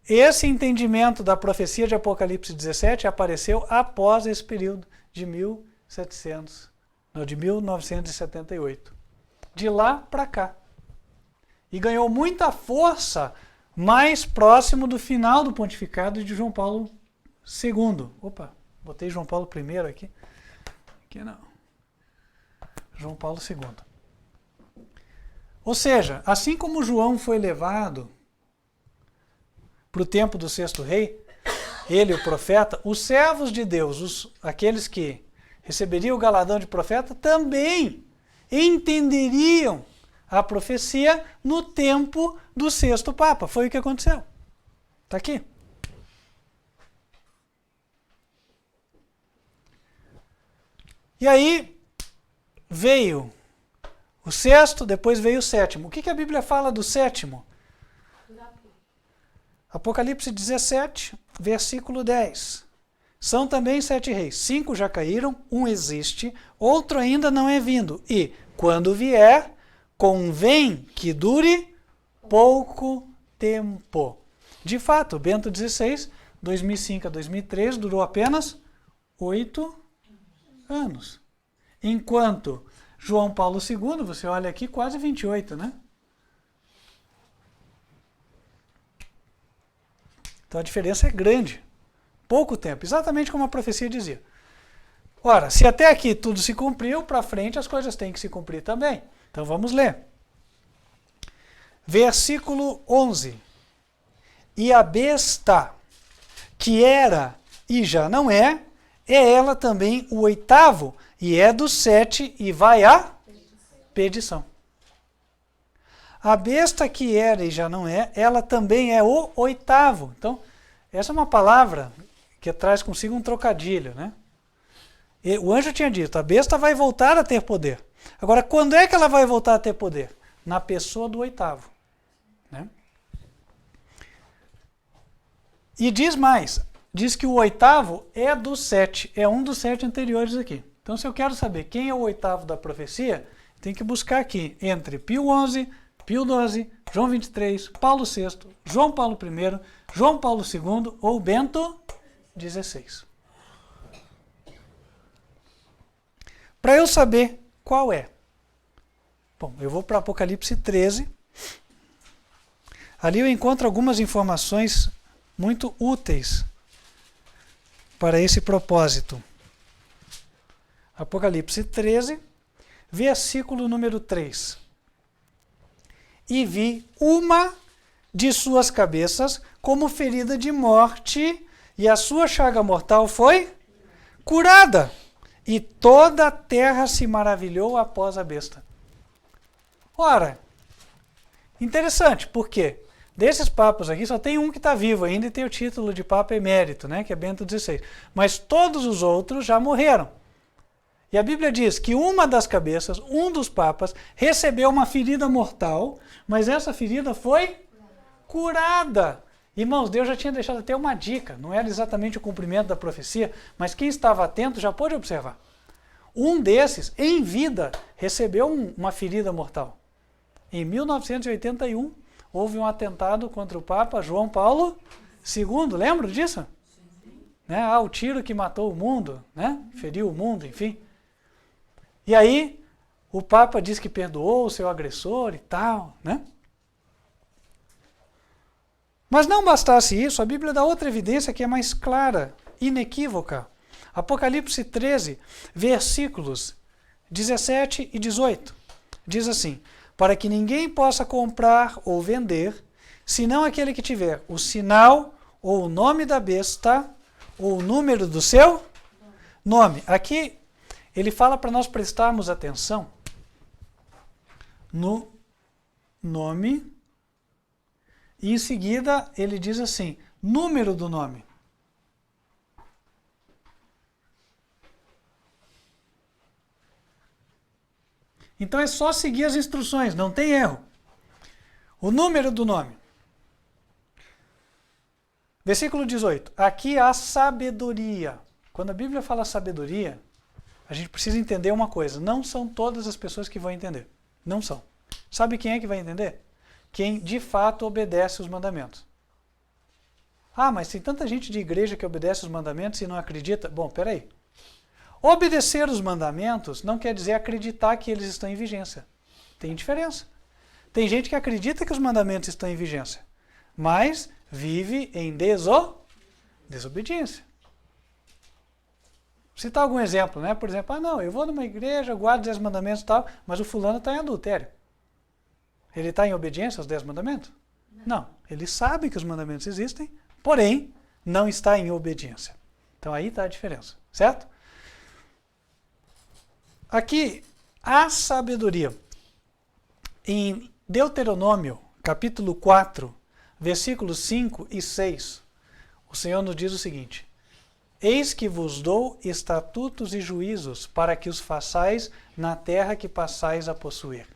Esse entendimento da profecia de Apocalipse 17 apareceu após esse período de 1978. De lá para cá. E ganhou muita força mais próximo do final do pontificado de João Paulo II. Botei João Paulo I aqui. Aqui não. João Paulo II. Ou seja, assim como João foi levado para o tempo do sexto rei, ele, o profeta, os servos de Deus, aqueles que receberiam o galardão de profeta, também entenderiam a profecia no tempo do sexto papa. Foi o que aconteceu. Está aqui. E aí veio o sexto, depois veio o sétimo. O que a Bíblia fala do sétimo? Apocalipse 17, versículo 10. São também 7 reis. 5 já caíram, 1 existe, outro ainda não é vindo. E, quando vier, convém que dure pouco tempo. De fato, Bento XVI, 2005 a 2003, durou apenas 8 anos. Enquanto João Paulo II, você olha aqui, quase 28, né? Então a diferença é grande. Pouco tempo, exatamente como a profecia dizia. Ora, se até aqui tudo se cumpriu, para frente as coisas têm que se cumprir também. Então vamos ler. Versículo 11. E a besta, que era e já não é ela também o 8º, e é do 7 e vai à perdição. A besta que era e já não é, ela também é o 8º. Então, essa é uma palavra que traz consigo um trocadilho, né? E o anjo tinha dito, a besta vai voltar a ter poder. Agora, quando é que ela vai voltar a ter poder? Na pessoa do 8º. Né? E diz mais, diz que o 8º é do 7, é um dos 7 anteriores aqui. Então, se eu quero saber quem é o 8º da profecia, tem que buscar aqui entre Pio XI, Pio XII, João 23, Paulo VI, João Paulo I, João Paulo II ou Bento XVI. Para eu saber qual é. Bom, eu vou para Apocalipse 13. Ali eu encontro algumas informações muito úteis para esse propósito. Apocalipse 13, versículo número 3. e vi uma de suas cabeças como ferida de morte, e a sua chaga mortal foi curada. E toda a terra se maravilhou após a besta. Ora, interessante, por quê? Desses papas aqui, só tem um que está vivo ainda e tem o título de Papa Emérito, né, que é Bento XVI. Mas todos os outros já morreram. E a Bíblia diz que uma das cabeças, um dos papas, recebeu uma ferida mortal, mas essa ferida foi curada. Irmãos, Deus já tinha deixado até uma dica, não era exatamente o cumprimento da profecia, mas quem estava atento já pôde observar. Um desses, em vida, recebeu uma ferida mortal. Em 1981, houve um atentado contra o Papa João Paulo II, lembra disso? Né? O tiro que matou o mundo, né? Feriu o mundo, enfim. E aí, o Papa diz que perdoou o seu agressor e tal, né? Mas não bastasse isso, a Bíblia dá outra evidência que é mais clara, inequívoca. Apocalipse 13, versículos 17 e 18. Diz assim: para que ninguém possa comprar ou vender, senão aquele que tiver o sinal ou o nome da besta ou o número do seu nome. Aqui ele fala para nós prestarmos atenção no nome. E em seguida ele diz assim, número do nome. Então é só seguir as instruções, não tem erro. O número do nome. Versículo 18. Aqui há sabedoria. Quando a Bíblia fala sabedoria, a gente precisa entender uma coisa. Não são todas as pessoas que vão entender. Não são. Sabe quem é que vai entender? Quem de fato obedece os mandamentos. Ah, mas tem tanta gente de igreja que obedece os mandamentos e não acredita. Bom, peraí. Obedecer os mandamentos não quer dizer acreditar que eles estão em vigência. Tem diferença. Tem gente que acredita que os mandamentos estão em vigência, mas vive em desobediência. Vou citar algum exemplo, né? Por exemplo, não, eu vou numa igreja, guardo os 10 mandamentos e tal, mas o fulano está em adultério. Ele está em obediência aos 10 mandamentos? Não. Ele sabe que os mandamentos existem, porém, não está em obediência. Então aí está a diferença, certo? Aqui, a sabedoria. Em Deuteronômio, capítulo 4, versículos 5 e 6, o Senhor nos diz o seguinte: eis que vos dou estatutos e juízos para que os façais na terra que passais a possuir.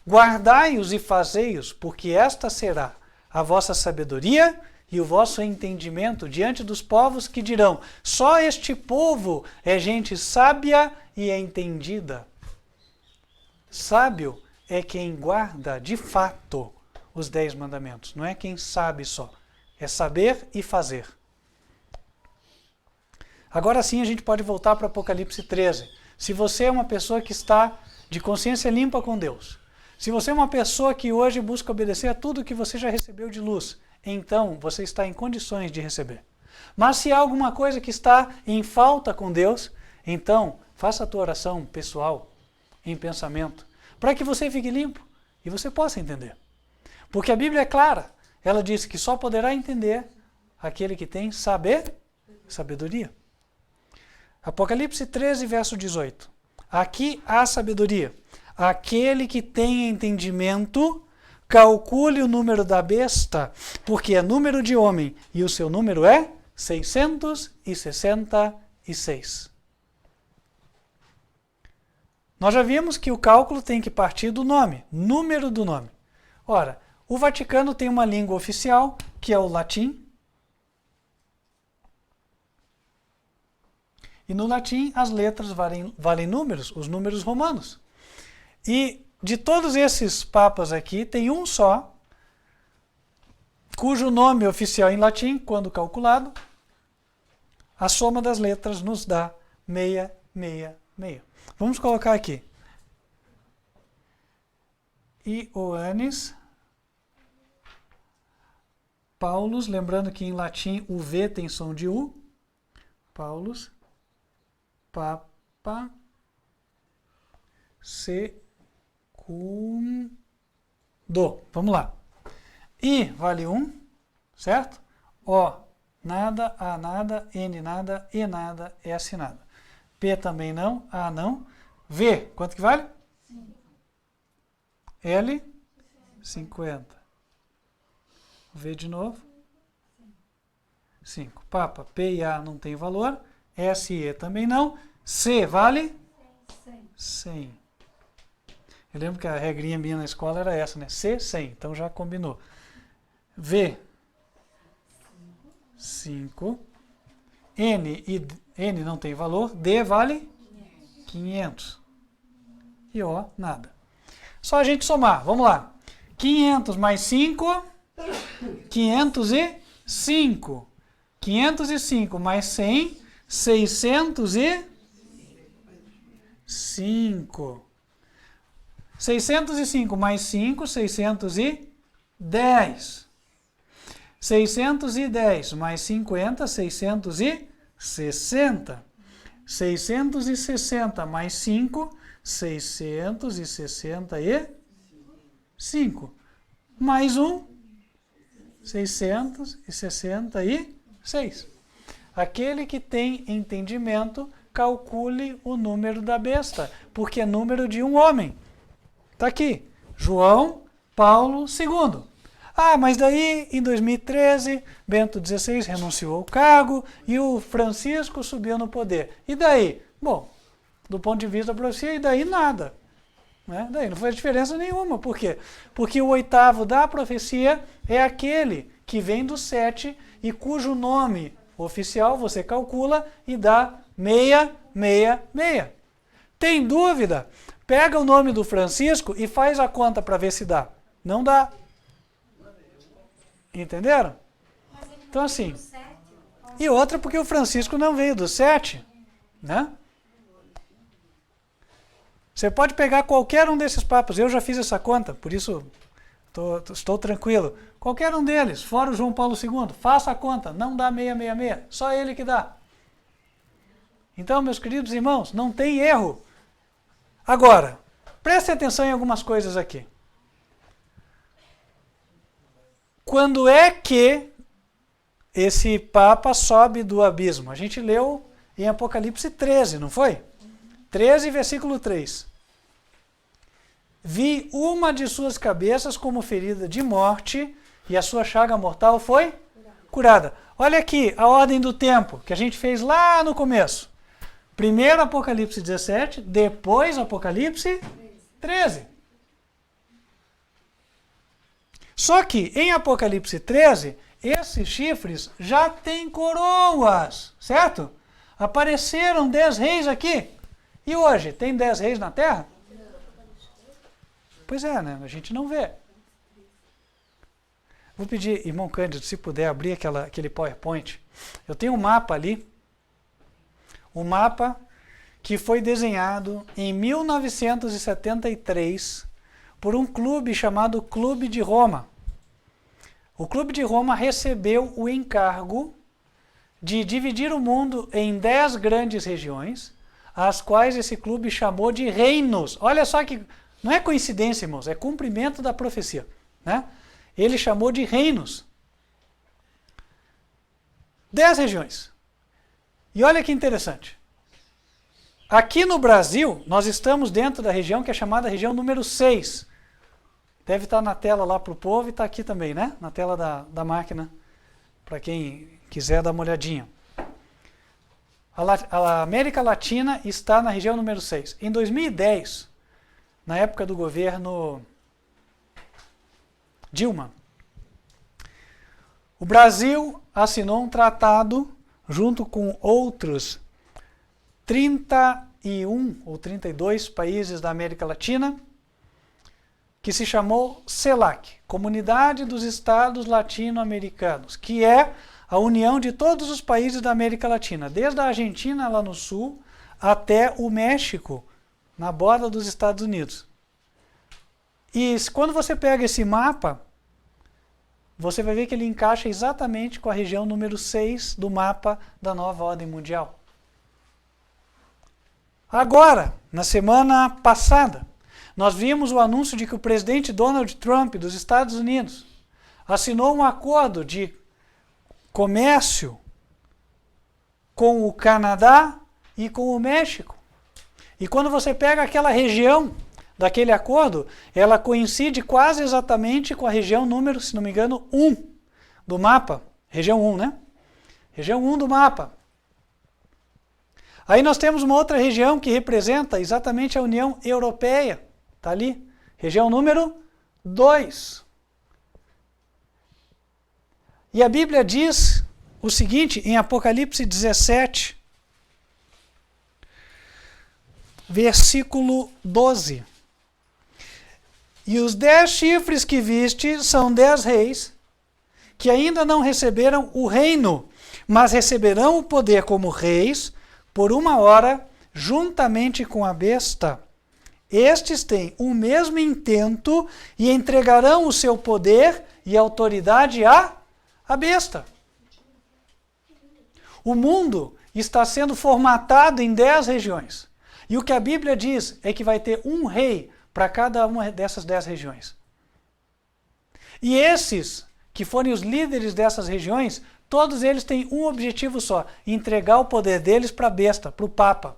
Guardai-os e fazei-os, porque esta será a vossa sabedoria e o vosso entendimento diante dos povos que dirão: só este povo é gente sábia e entendida. Sábio é quem guarda de fato os 10 mandamentos, não é quem sabe só. É saber e fazer. Agora sim a gente pode voltar para Apocalipse 13. Se você é uma pessoa que está de consciência limpa com Deus, se você é uma pessoa que hoje busca obedecer a tudo que você já recebeu de luz, então você está em condições de receber. Mas se há alguma coisa que está em falta com Deus, então faça a tua oração pessoal, em pensamento, para que você fique limpo e você possa entender. Porque a Bíblia é clara, ela diz que só poderá entender aquele que tem sabedoria. Apocalipse 13, verso 18. Aqui há sabedoria. Aquele que tem entendimento, calcule o número da besta, porque é número de homem, e o seu número é 666. Nós já vimos que o cálculo tem que partir do nome, número do nome. Ora, o Vaticano tem uma língua oficial, que é o latim. E no latim as letras valem números, os números romanos. E de todos esses papas aqui, tem um só, cujo nome oficial em latim, quando calculado, a soma das letras nos dá 666. Vamos colocar aqui. Ioannis Paulus, lembrando que em latim o V tem som de U. Paulus, Papa, Secundus, Vamos lá. I vale 1, certo? O, nada. A, nada. N, nada. E, nada. S, nada. P também não. A, não. V, quanto que vale? 5. L, 50. V de novo. 5. Papa, P e A não tem valor. S e E também não. C vale? 100. Eu lembro que a regrinha minha na escola era essa, né? C, 100. Então já combinou. V, 5. N não tem valor. D vale? 500. E O, nada. Só a gente somar. Vamos lá. 500 mais 5, 505. 505 mais 100, 605. 605 mais 5, 610. 610 mais 50, 660. 660 mais 5, 665. Mais 1, 666. Aquele que tem entendimento, calcule o número da besta, porque é número de um homem. Está aqui, João Paulo II. Ah, mas daí, em 2013, Bento XVI renunciou ao cargo e o Francisco subiu no poder. E daí? Bom, do ponto de vista da profecia, e daí nada. Né? Daí não faz diferença nenhuma. Por quê? Porque o oitavo da profecia é aquele que vem do 7 e cujo nome oficial você calcula e dá 666. Tem dúvida? Pega o nome do Francisco e faz a conta para ver se dá. Não dá. Entenderam? Então assim. E outra porque o Francisco não veio do 7, né? Você pode pegar qualquer um desses papas. Eu já fiz essa conta, por isso estou tranquilo. Qualquer um deles, fora o João Paulo II, faça a conta. Não dá 666, só ele que dá. Então, meus queridos irmãos, não tem erro. Agora, preste atenção em algumas coisas aqui. Quando é que esse Papa sobe do abismo? A gente leu em Apocalipse 13, não foi? 13, versículo 3. Vi uma de suas cabeças como ferida de morte e a sua chaga mortal foi curada. Olha aqui a ordem do tempo que a gente fez lá no começo. Primeiro Apocalipse 17, depois Apocalipse 13. Só que em Apocalipse 13, esses chifres já têm coroas, certo? Apareceram 10 reis aqui. E hoje, tem 10 reis na Terra? Pois é, né? A gente não vê. Vou pedir, irmão Cândido, se puder abrir aquele PowerPoint. Eu tenho um mapa ali. Um mapa que foi desenhado em 1973 por um clube chamado Clube de Roma. O Clube de Roma recebeu o encargo de dividir o mundo em 10 grandes regiões, as quais esse clube chamou de reinos. Olha só que, não é coincidência, irmãos, é cumprimento da profecia, né? Ele chamou de reinos. 10 regiões. E olha que interessante. Aqui no Brasil, nós estamos dentro da região que é chamada região número 6. Deve estar na tela lá para o povo e está aqui também, né? Na tela da máquina, para quem quiser dar uma olhadinha. A América Latina está na região número 6. Em 2010, na época do governo Dilma, o Brasil assinou um tratado junto com outros 31 ou 32 países da América Latina, que se chamou CELAC, Comunidade dos Estados Latino-Americanos, que é a união de todos os países da América Latina, desde a Argentina lá no sul até o México, na borda dos Estados Unidos. E quando você pega esse mapa, você vai ver que ele encaixa exatamente com a região número 6 do mapa da nova ordem mundial. Agora, na semana passada, nós vimos o anúncio de que o presidente Donald Trump dos Estados Unidos assinou um acordo de comércio com o Canadá e com o México. E quando você pega aquela região daquele acordo, ela coincide quase exatamente com a região número, se não me engano, 1 do mapa. Região 1, né? Região 1 do mapa. Aí nós temos uma outra região que representa exatamente a União Europeia. Está ali. Região número 2. E a Bíblia diz o seguinte, em Apocalipse 17, versículo 12. E os 10 chifres que viste são 10 reis, que ainda não receberam o reino, mas receberão o poder como reis por 1 hora, juntamente com a besta. Estes têm o mesmo intento e entregarão o seu poder e autoridade à besta. O mundo está sendo formatado em 10 regiões. E o que a Bíblia diz é que vai ter um rei para cada uma dessas 10 regiões. E esses que forem os líderes dessas regiões, todos eles têm um objetivo só, entregar o poder deles para a besta, para o Papa.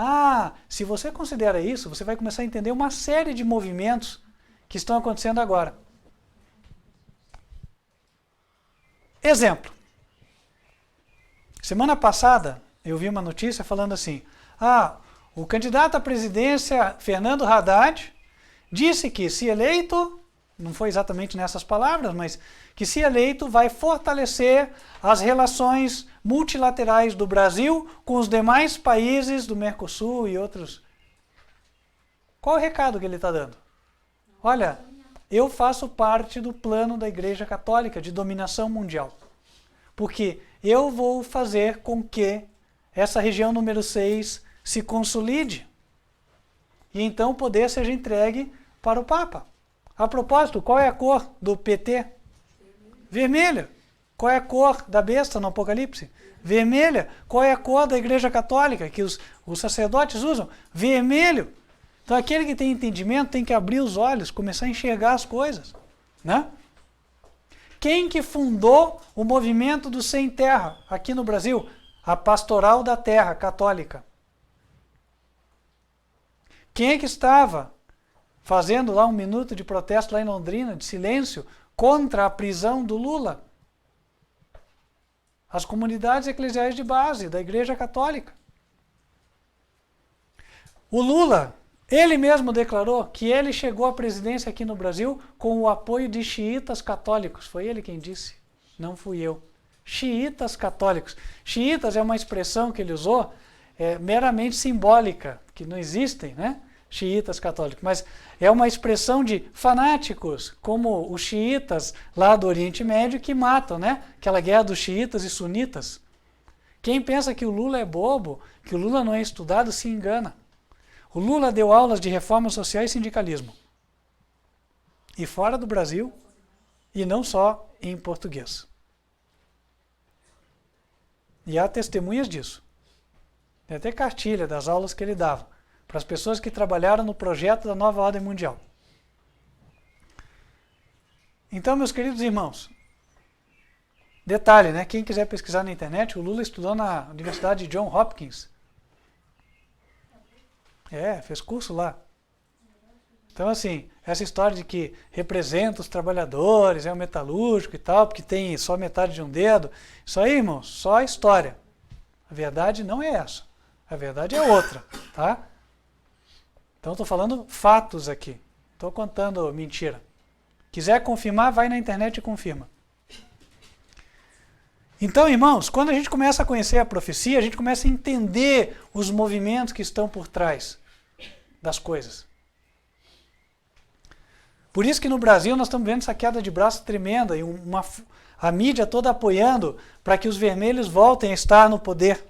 Ah, se você considera isso, você vai começar a entender uma série de movimentos que estão acontecendo agora. Exemplo. Semana passada, eu vi uma notícia falando assim, o candidato à presidência, Fernando Haddad, disse que se eleito, não foi exatamente nessas palavras, mas que se eleito vai fortalecer as relações multilaterais do Brasil com os demais países do Mercosul e outros. Qual o recado que ele está dando? Olha, eu faço parte do plano da Igreja Católica de dominação mundial, porque eu vou fazer com que essa região número 6 se consolide e então o poder seja entregue para o Papa. A propósito, qual é a cor do PT? Vermelha. Qual é a cor da besta no Apocalipse? Vermelha. Qual é a cor da Igreja Católica que os sacerdotes usam? Vermelho. Então aquele que tem entendimento tem que abrir os olhos, começar a enxergar as coisas, né? Quem que fundou o movimento do Sem Terra aqui no Brasil? A Pastoral da Terra Católica. Quem é que estava fazendo lá um minuto de protesto lá em Londrina, de silêncio, contra a prisão do Lula? As comunidades eclesiais de base da Igreja Católica. O Lula, ele mesmo declarou que ele chegou à presidência aqui no Brasil com o apoio de xiitas católicos. Foi ele quem disse, não fui eu. Xiitas católicos. Xiitas é uma expressão que ele usou meramente simbólica, que não existem, né? Xiitas católicos, mas é uma expressão de fanáticos, como os xiitas lá do Oriente Médio que matam, né? Aquela guerra dos xiitas e sunitas. Quem pensa que o Lula é bobo, que o Lula não é estudado, se engana. O Lula deu aulas de reforma social e sindicalismo. E fora do Brasil, e não só em português. E há testemunhas disso. Tem até cartilha das aulas que ele dava para as pessoas que trabalharam no projeto da Nova Ordem Mundial. Então, meus queridos irmãos, detalhe, né? Quem quiser pesquisar na internet, o Lula estudou na Universidade de John Hopkins. Fez curso lá. Então, assim, essa história de que representa os trabalhadores, é um metalúrgico e tal, porque tem só metade de um dedo, isso aí, irmãos, só história. A verdade não é essa. A verdade é outra, tá? Então, estou falando fatos aqui. Estou contando mentira. Quiser confirmar, vai na internet e confirma. Então, irmãos, quando a gente começa a conhecer a profecia, a gente começa a entender os movimentos que estão por trás das coisas. Por isso que no Brasil nós estamos vendo essa queda de braço tremenda e a mídia toda apoiando para que os vermelhos voltem a estar no poder.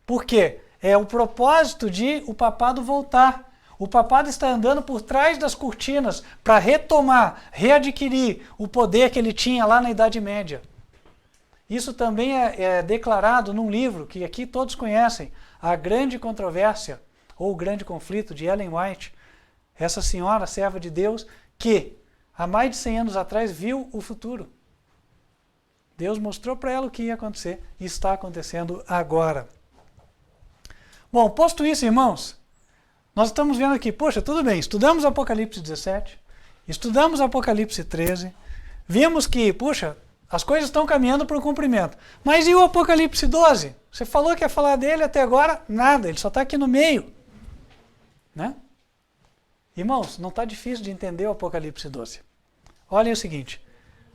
Por quê? É o propósito de o papado voltar. O papado está andando por trás das cortinas para retomar, readquirir o poder que ele tinha lá na Idade Média. Isso também é declarado num livro que aqui todos conhecem, A Grande Controvérsia, ou O Grande Conflito, de Ellen White, essa senhora, serva de Deus, que há mais de 100 anos atrás viu o futuro. Deus mostrou para ela o que ia acontecer e está acontecendo agora. Bom, posto isso, irmãos, nós estamos vendo aqui, poxa, tudo bem, estudamos Apocalipse 17, estudamos Apocalipse 13, vimos que, puxa, as coisas estão caminhando para o cumprimento. Mas e o Apocalipse 12? Você falou que ia falar dele até agora? Nada, ele só está aqui no meio. Né? Irmãos, não está difícil de entender o Apocalipse 12. Olhem o seguinte,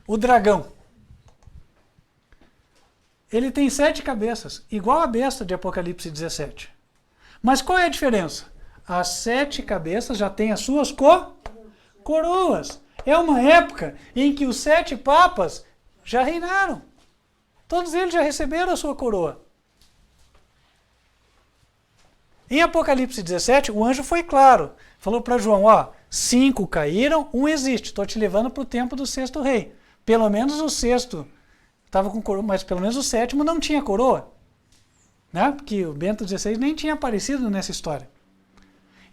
o dragão, ele tem 7 cabeças, igual a besta de Apocalipse 17. Mas qual é a diferença? As 7 cabeças já têm as suas coroas. É uma época em que os 7 papas já reinaram. Todos eles já receberam a sua coroa. Em Apocalipse 17, o anjo foi claro. Falou para João, ó, 5 caíram, 1 existe. Estou te levando para o tempo do 6º rei. Pelo menos o 6º estava com coroa, mas pelo menos o 7º não tinha coroa. Né? Porque o Bento XVI nem tinha aparecido nessa história.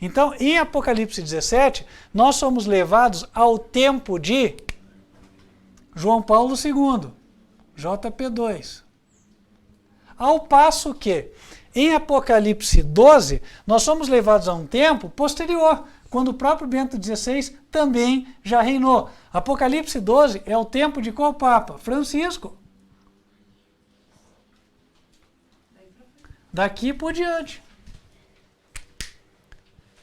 Então, em Apocalipse 17, nós somos levados ao tempo de João Paulo II, JP2. Ao passo que, em Apocalipse 12, nós somos levados a um tempo posterior, quando o próprio Bento XVI também já reinou. Apocalipse 12 é o tempo de qual Papa? Francisco. Daqui por diante.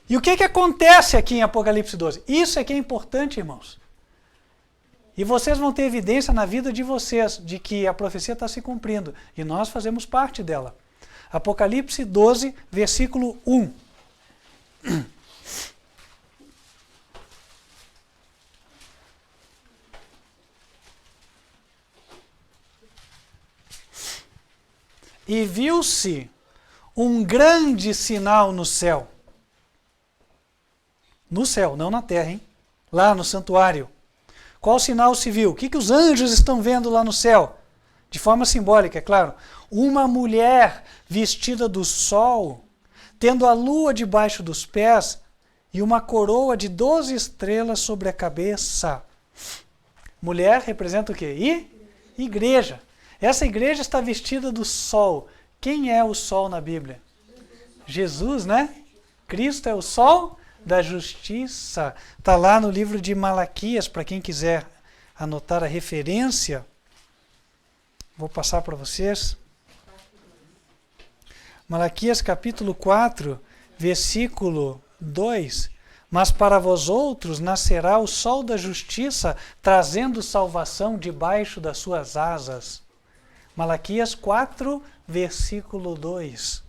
E o que acontece aqui em Apocalipse 12? Isso é que é importante, irmãos. E vocês vão ter evidência na vida de vocês de que a profecia está se cumprindo. E nós fazemos parte dela. Apocalipse 12, versículo 1. E viu-se um grande sinal no céu. No céu, não na terra, hein? Lá no santuário. Qual sinal se viu? O que os anjos estão vendo lá no céu? De forma simbólica, é claro. Uma mulher vestida do sol, tendo a lua debaixo dos pés e uma coroa de 12 estrelas sobre a cabeça. Mulher representa o quê? Igreja. Essa igreja está vestida do sol. Quem é o sol na Bíblia? Jesus, né? Cristo é o sol da justiça. Está lá no livro de Malaquias, para quem quiser anotar a referência. Vou passar para vocês. Malaquias capítulo 4, versículo 2. Mas para vós outros nascerá o sol da justiça, trazendo salvação debaixo das suas asas. Malaquias 4, versículo 2.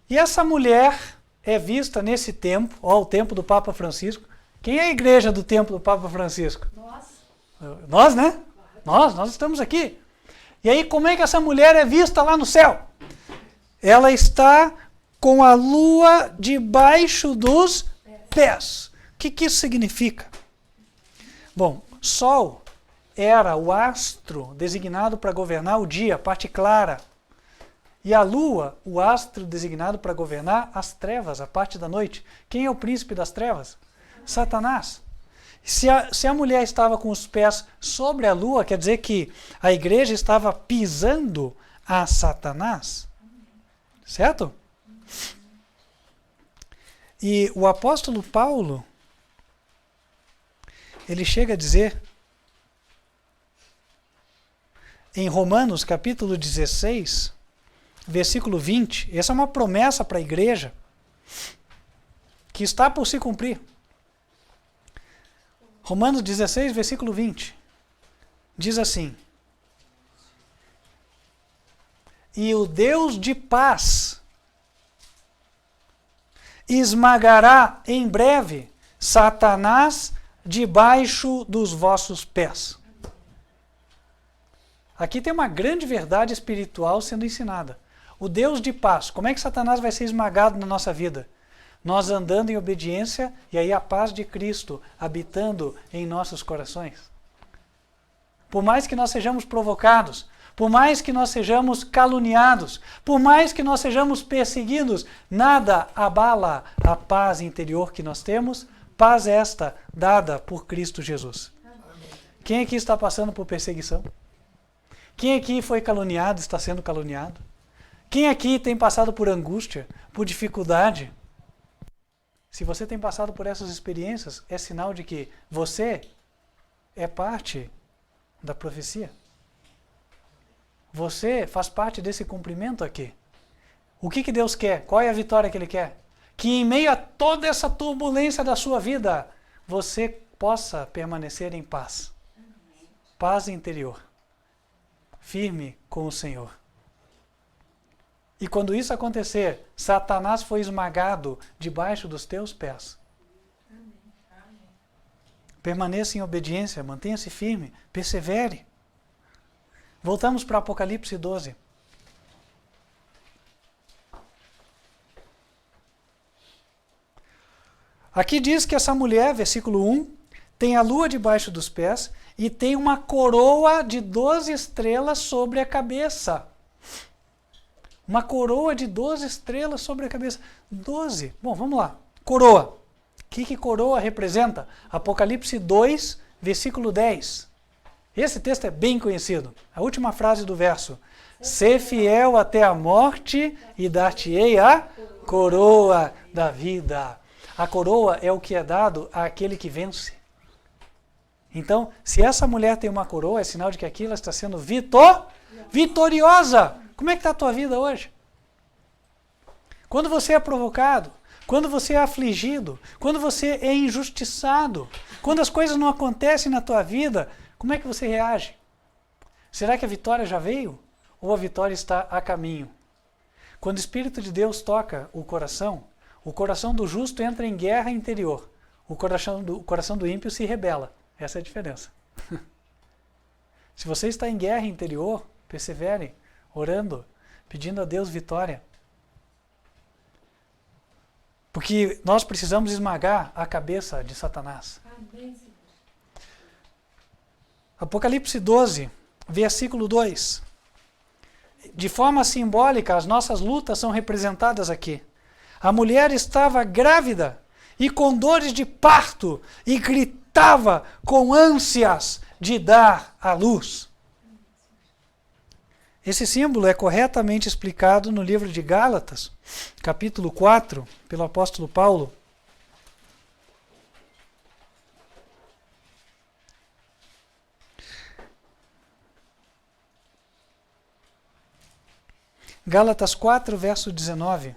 E essa mulher é vista nesse tempo, o tempo do Papa Francisco. Quem é a igreja do tempo do Papa Francisco? Nós. Nós, né? Nós estamos aqui. E aí, como é que essa mulher é vista lá no céu? Ela está com a lua debaixo dos pés. O que isso significa? Bom, Sol era o astro designado para governar o dia, a parte clara. E a lua, o astro designado para governar as trevas, a parte da noite. Quem é o príncipe das trevas? Satanás. Se a mulher estava com os pés sobre a lua, quer dizer que a igreja estava pisando a Satanás. Certo? E o apóstolo Paulo, ele chega a dizer, em Romanos capítulo 16, versículo 20, essa é uma promessa para a igreja, que está por se cumprir. Romanos 16, versículo 20, diz assim: E o Deus de paz esmagará em breve Satanás debaixo dos vossos pés. Aqui tem uma grande verdade espiritual sendo ensinada. O Deus de paz, como é que Satanás vai ser esmagado na nossa vida? Nós andando em obediência e aí a paz de Cristo habitando em nossos corações. Por mais que nós sejamos provocados, por mais que nós sejamos caluniados, por mais que nós sejamos perseguidos, nada abala a paz interior que nós temos, paz esta dada por Cristo Jesus. Quem aqui está passando por perseguição? Quem aqui foi caluniado, está sendo caluniado? Quem aqui tem passado por angústia, por dificuldade? Se você tem passado por essas experiências, é sinal de que você é parte da profecia. Você faz parte desse cumprimento aqui. O que Deus quer? Qual é a vitória que Ele quer? Que em meio a toda essa turbulência da sua vida, você possa permanecer em paz. Paz interior. Firme com o Senhor. E quando isso acontecer, Satanás foi esmagado debaixo dos teus pés. Permaneça em obediência, mantenha-se firme, persevere. Voltamos para Apocalipse 12. Aqui diz que essa mulher, versículo 1, tem a lua debaixo dos pés e tem uma coroa de 12 estrelas sobre a cabeça. Uma coroa de 12 estrelas sobre a cabeça. 12. Bom, vamos lá. Coroa. O que coroa representa? Apocalipse 2, versículo 10. Esse texto é bem conhecido. A última frase do verso. Sê fiel até a morte e dar-te-ei a coroa da vida. A coroa é o que é dado àquele que vence. Então, se essa mulher tem uma coroa, é sinal de que aqui ela está sendo vitoriosa. Como é que está a tua vida hoje? Quando você é provocado, quando você é afligido, quando você é injustiçado, quando as coisas não acontecem na tua vida, como é que você reage? Será que a vitória já veio? Ou a vitória está a caminho? Quando o Espírito de Deus toca o coração do justo entra em guerra interior. O coração do ímpio se rebela. Essa é a diferença. Se você está em guerra interior, persevere, orando, pedindo a Deus vitória. Porque nós precisamos esmagar a cabeça de Satanás. Apocalipse 12, versículo 2. De forma simbólica, as nossas lutas são representadas aqui. A mulher estava grávida e com dores de parto e gritava com ânsias de dar à luz. Esse símbolo é corretamente explicado no livro de Gálatas, capítulo 4, pelo apóstolo Paulo. Gálatas 4, verso 19.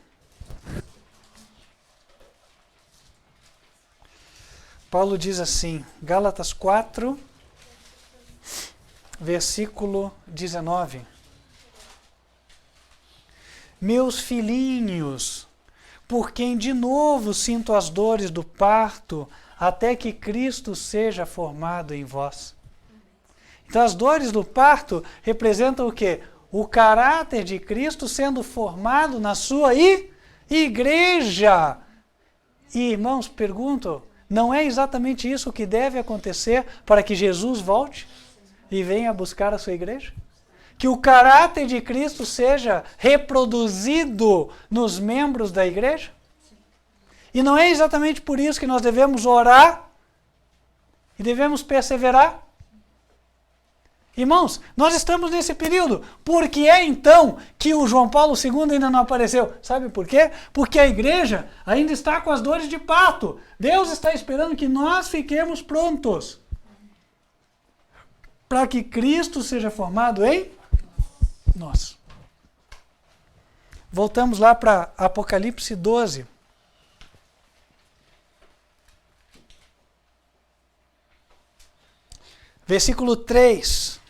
Paulo diz assim, Gálatas 4, versículo 19. Meus filhinhos, por quem de novo sinto as dores do parto, até que Cristo seja formado em vós. Então as dores do parto representam o quê? O caráter de Cristo sendo formado na sua igreja. E, irmãos, pergunto, não é exatamente isso que deve acontecer para que Jesus volte e venha buscar a sua igreja? Que o caráter de Cristo seja reproduzido nos membros da igreja? E não é exatamente por isso que nós devemos orar e devemos perseverar? Irmãos, nós estamos nesse período. Por que é então que o João Paulo II ainda não apareceu? Sabe por quê? Porque a igreja ainda está com as dores de parto. Deus está esperando que nós fiquemos prontos para que Cristo seja formado em nós. Voltamos lá para Apocalipse 12. Versículo 3.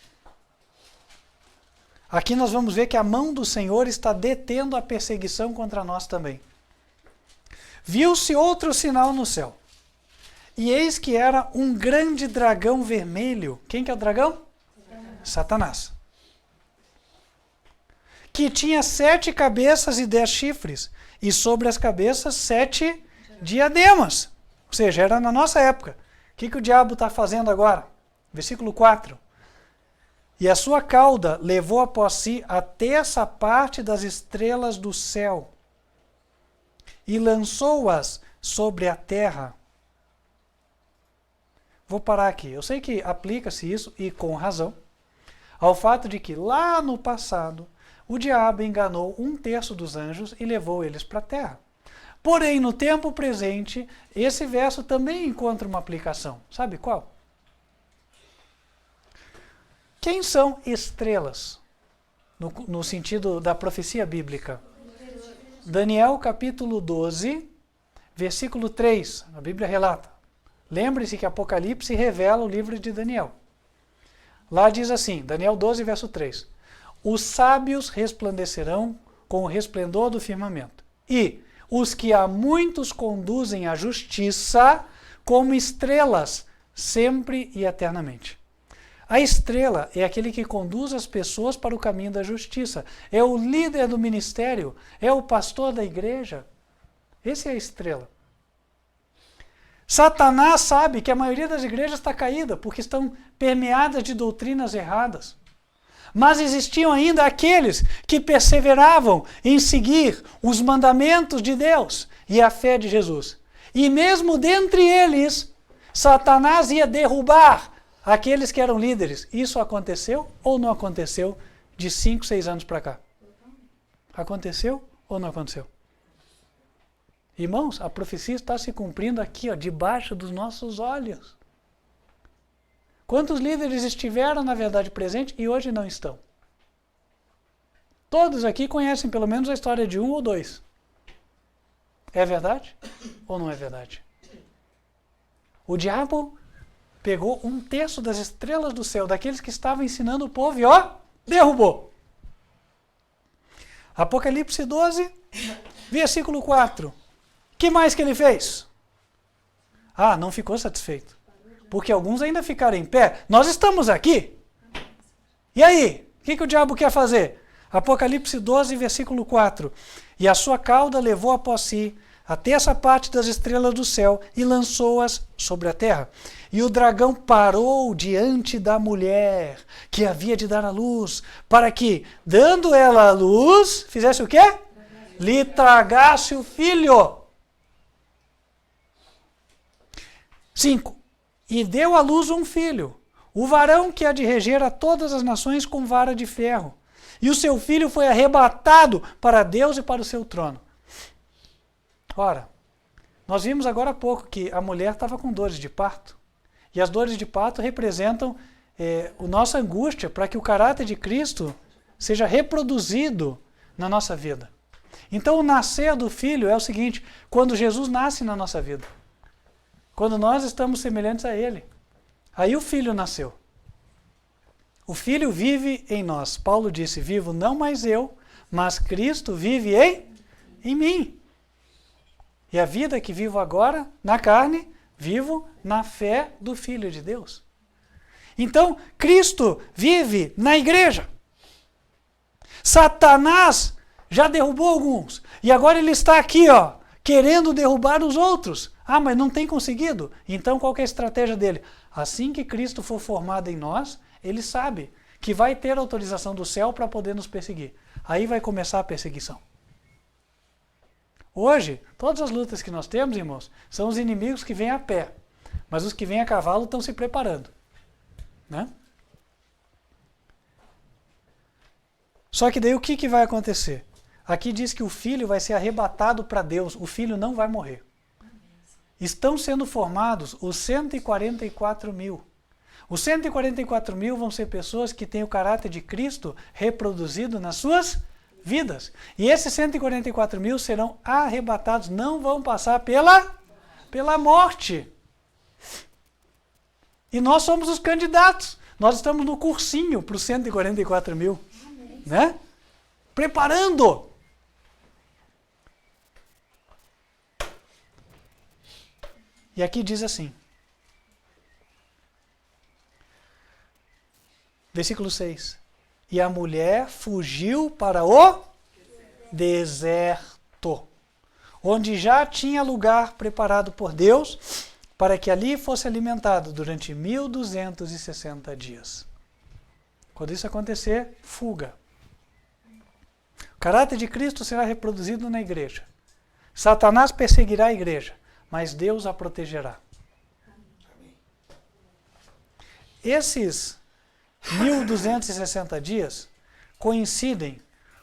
Aqui nós vamos ver que a mão do Senhor está detendo a perseguição contra nós também. Viu-se outro sinal no céu. E eis que era um grande dragão vermelho. Quem que é o dragão? Satanás. Que tinha 7 cabeças e 10 chifres. E sobre as cabeças 7 diademas. Ou seja, era na nossa época. O que o diabo está fazendo agora? Versículo 4. E a sua cauda levou após si a terça parte das estrelas do céu e lançou-as sobre a terra. Vou parar aqui. Eu sei que aplica-se isso, e com razão, ao fato de que lá no passado o diabo enganou 1/3 dos anjos e levou eles para a terra. Porém, no tempo presente, esse verso também encontra uma aplicação. Sabe qual? Quem são estrelas? No sentido da profecia bíblica. Daniel capítulo 12, versículo 3. A Bíblia relata. Lembre-se que Apocalipse revela o livro de Daniel. Lá diz assim, Daniel 12, verso 3. Os sábios resplandecerão com o resplendor do firmamento. E os que a muitos conduzem à justiça como estrelas, sempre e eternamente. A estrela é aquele que conduz as pessoas para o caminho da justiça. É o líder do ministério, é o pastor da igreja. Esse é a estrela. Satanás sabe que a maioria das igrejas está caída, porque estão permeadas de doutrinas erradas. Mas existiam ainda aqueles que perseveravam em seguir os mandamentos de Deus e a fé de Jesus. E mesmo dentre eles, Satanás ia derrubar aqueles que eram líderes. Isso aconteceu ou não aconteceu de 5, 6 anos para cá? Aconteceu ou não aconteceu? Irmãos, a profecia está se cumprindo aqui, ó, debaixo dos nossos olhos. Quantos líderes estiveram, na verdade, presentes e hoje não estão? Todos aqui conhecem pelo menos a história de 1 ou 2. É verdade ou não é verdade? O diabo pegou 1/3 das estrelas do céu, daqueles que estavam ensinando o povo, e ó, derrubou. Apocalipse 12, versículo 4. Que mais que ele fez? Ah, não ficou satisfeito. Porque alguns ainda ficaram em pé. Nós estamos aqui. E aí? O que o diabo quer fazer? Apocalipse 12, versículo 4. E a sua cauda levou após si a terça parte das estrelas do céu e lançou-as sobre a terra. E o dragão parou diante da mulher que havia de dar à luz, para que, dando ela a luz, fizesse o quê? Lhe tragasse o filho. 5. E deu à luz um filho, o varão que há de reger a todas as nações com vara de ferro. E o seu filho foi arrebatado para Deus e para o seu trono. Ora, nós vimos agora há pouco que a mulher estava com dores de parto. E as dores de parto representam a nossa angústia para que o caráter de Cristo seja reproduzido na nossa vida. Então o nascer do filho é o seguinte, quando Jesus nasce na nossa vida. Quando nós estamos semelhantes a Ele. Aí o Filho nasceu. O Filho vive em nós. Paulo disse, vivo não mais eu, mas Cristo vive em mim. E a vida que vivo agora, na carne, vivo na fé do Filho de Deus. Então, Cristo vive na igreja. Satanás já derrubou alguns. E agora ele está aqui, ó, querendo derrubar os outros. Ah, mas não tem conseguido? Então qual que é a estratégia dele? Assim que Cristo for formado em nós, ele sabe que vai ter autorização do céu para poder nos perseguir. Aí vai começar a perseguição. Hoje, todas as lutas que nós temos, irmãos, são os inimigos que vêm a pé. Mas os que vêm a cavalo estão se preparando. Né? Só que daí o que vai acontecer? Aqui diz que o filho vai ser arrebatado para Deus. O filho não vai morrer. Estão sendo formados os 144 mil. Os 144 mil vão ser pessoas que têm o caráter de Cristo reproduzido nas suas vidas. E esses 144 mil serão arrebatados, não vão passar pela morte. E nós somos os candidatos. Nós estamos no cursinho para os 144 mil. Né? Preparando. E aqui diz assim, versículo 6, e a mulher fugiu para o deserto, onde já tinha lugar preparado por Deus, para que ali fosse alimentado durante 1260 dias. Quando isso acontecer, fuga. O caráter de Cristo será reproduzido na igreja. Satanás perseguirá a igreja, mas Deus a protegerá. Esses 1260 dias coincidem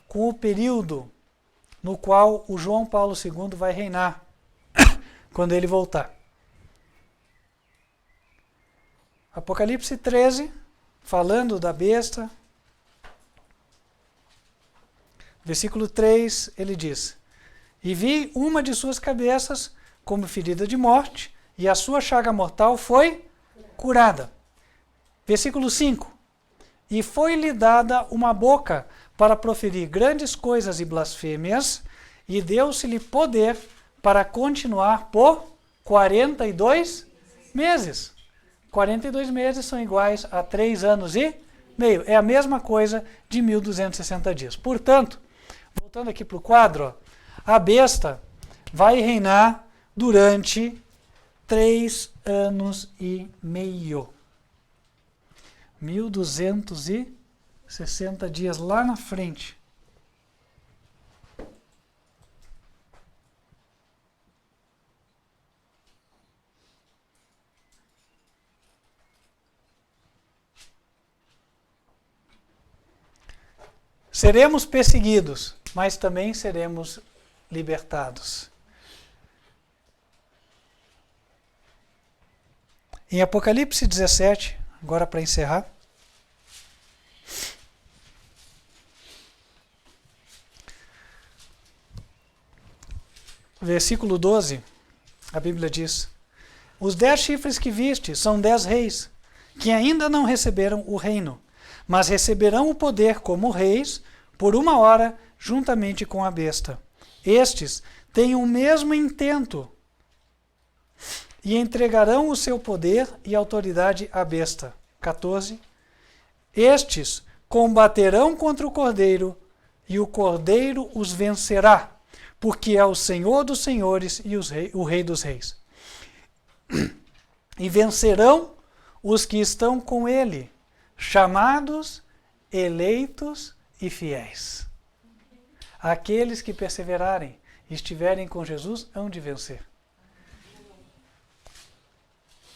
com o período no qual o João Paulo II vai reinar, quando ele voltar. Apocalipse 13, falando da besta, versículo 3, ele diz: E vi uma de suas cabeças como ferida de morte, e a sua chaga mortal foi curada. Versículo 5. E foi-lhe dada uma boca para proferir grandes coisas e blasfêmias, e deu-se-lhe poder para continuar por 42 meses. 42 meses são iguais a 3 anos e meio. É a mesma coisa de 1260 dias. Portanto, voltando aqui para o quadro, ó, a besta vai reinar durante 3 anos e meio. 1260 dias lá na frente. Seremos perseguidos, mas também seremos libertados. Em Apocalipse 17, agora para encerrar, versículo 12, a Bíblia diz: Os 10 chifres que viste são 10 reis, que ainda não receberam o reino, mas receberão o poder como reis por 1 hora, juntamente com a besta. Estes têm o mesmo intento e entregarão o seu poder e autoridade à besta. 14. Estes combaterão contra o Cordeiro, e o Cordeiro os vencerá, porque é o Senhor dos senhores e o Rei dos reis. E vencerão os que estão com ele, chamados, eleitos e fiéis. Aqueles que perseverarem e estiverem com Jesus hão de vencer.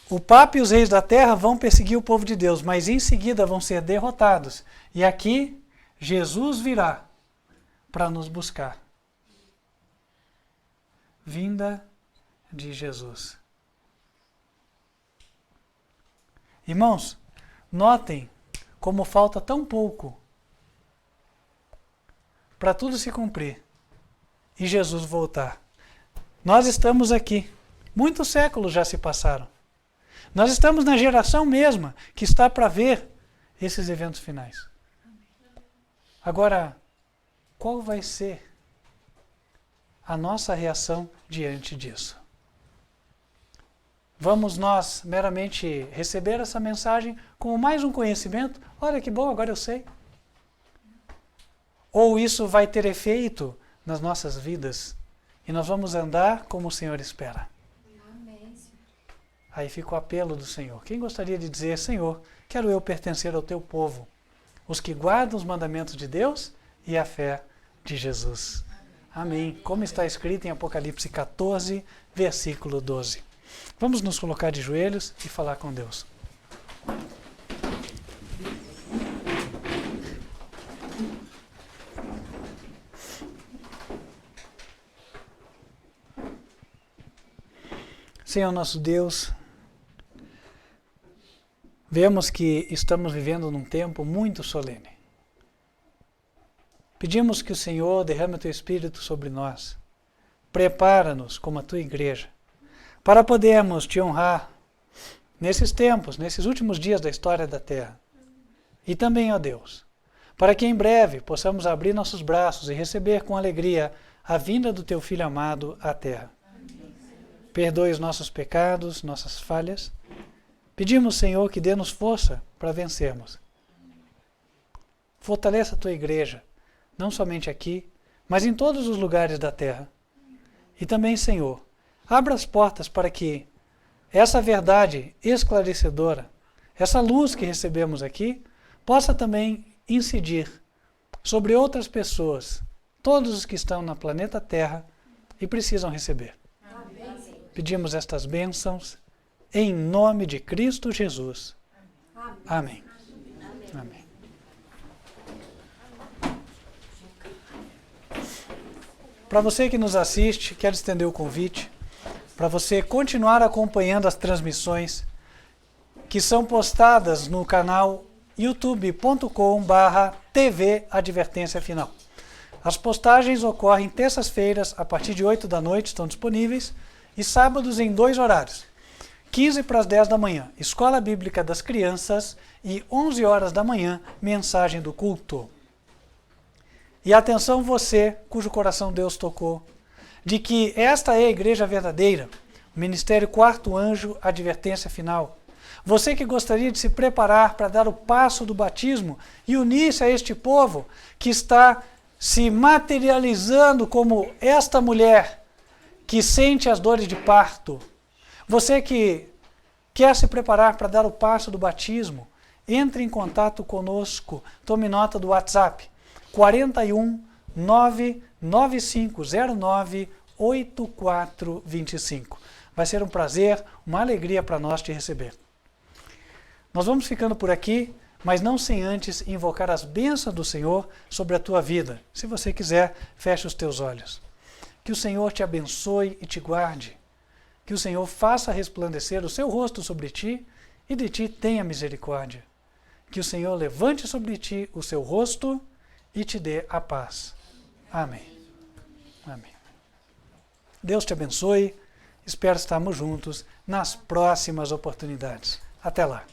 O Papa e os reis da terra vão perseguir o povo de Deus, mas em seguida vão ser derrotados. E aqui Jesus virá para nos buscar. Vinda de Jesus. Irmãos, notem como falta tão pouco para tudo se cumprir e Jesus voltar. Nós estamos aqui. Muitos séculos já se passaram. Nós estamos na geração mesma que está para ver esses eventos finais. Agora, qual vai ser a nossa reação diante disso? Vamos nós meramente receber essa mensagem como mais um conhecimento? Olha que bom, agora eu sei. Ou isso vai ter efeito nas nossas vidas e nós vamos andar como o Senhor espera? Aí fica o apelo do Senhor. Quem gostaria de dizer: Senhor, quero eu pertencer ao teu povo, os que guardam os mandamentos de Deus e a fé de Jesus. Amém. Como está escrito em Apocalipse 14, versículo 12. Vamos nos colocar de joelhos e falar com Deus. Senhor nosso Deus, vemos que estamos vivendo num tempo muito solene. Pedimos que o Senhor derrame o teu Espírito sobre nós. Prepara-nos como a tua igreja, para podermos te honrar nesses tempos, nesses últimos dias da história da terra. E também, ó Deus, para que em breve possamos abrir nossos braços e receber com alegria a vinda do teu Filho amado à terra. Perdoe os nossos pecados, nossas falhas. Pedimos, Senhor, que dê-nos força para vencermos. Fortaleça a tua igreja, não somente aqui, mas em todos os lugares da terra. E também, Senhor, abra as portas para que essa verdade esclarecedora, essa luz que recebemos aqui, possa também incidir sobre outras pessoas, todos os que estão no planeta Terra e precisam receber. Amém. Pedimos estas bênçãos em nome de Cristo Jesus. Amém. Amém. Para você que nos assiste, quero estender o convite para você continuar acompanhando as transmissões que são postadas no canal youtube.com/TV Advertência Final. As postagens ocorrem terças-feiras, a partir de 8 da noite, estão disponíveis, e sábados em 2 horários. 15 para as 10 da manhã, Escola Bíblica das Crianças, e 11 horas da manhã, Mensagem do Culto. E atenção você, cujo coração Deus tocou, de que esta é a igreja verdadeira, o Ministério Quarto Anjo, Advertência Final. Você que gostaria de se preparar para dar o passo do batismo e unir-se a este povo que está se materializando como esta mulher que sente as dores de parto. Você que quer se preparar para dar o passo do batismo, entre em contato conosco. Tome nota do WhatsApp 41 99509 8425. Vai ser um prazer, uma alegria para nós te receber. Nós vamos ficando por aqui, mas não sem antes invocar as bênçãos do Senhor sobre a tua vida. Se você quiser, feche os teus olhos. Que o Senhor te abençoe e te guarde. Que o Senhor faça resplandecer o seu rosto sobre ti e de ti tenha misericórdia. Que o Senhor levante sobre ti o seu rosto e te dê a paz. Amém. Amém. Deus te abençoe. Espero estarmos juntos nas próximas oportunidades. Até lá.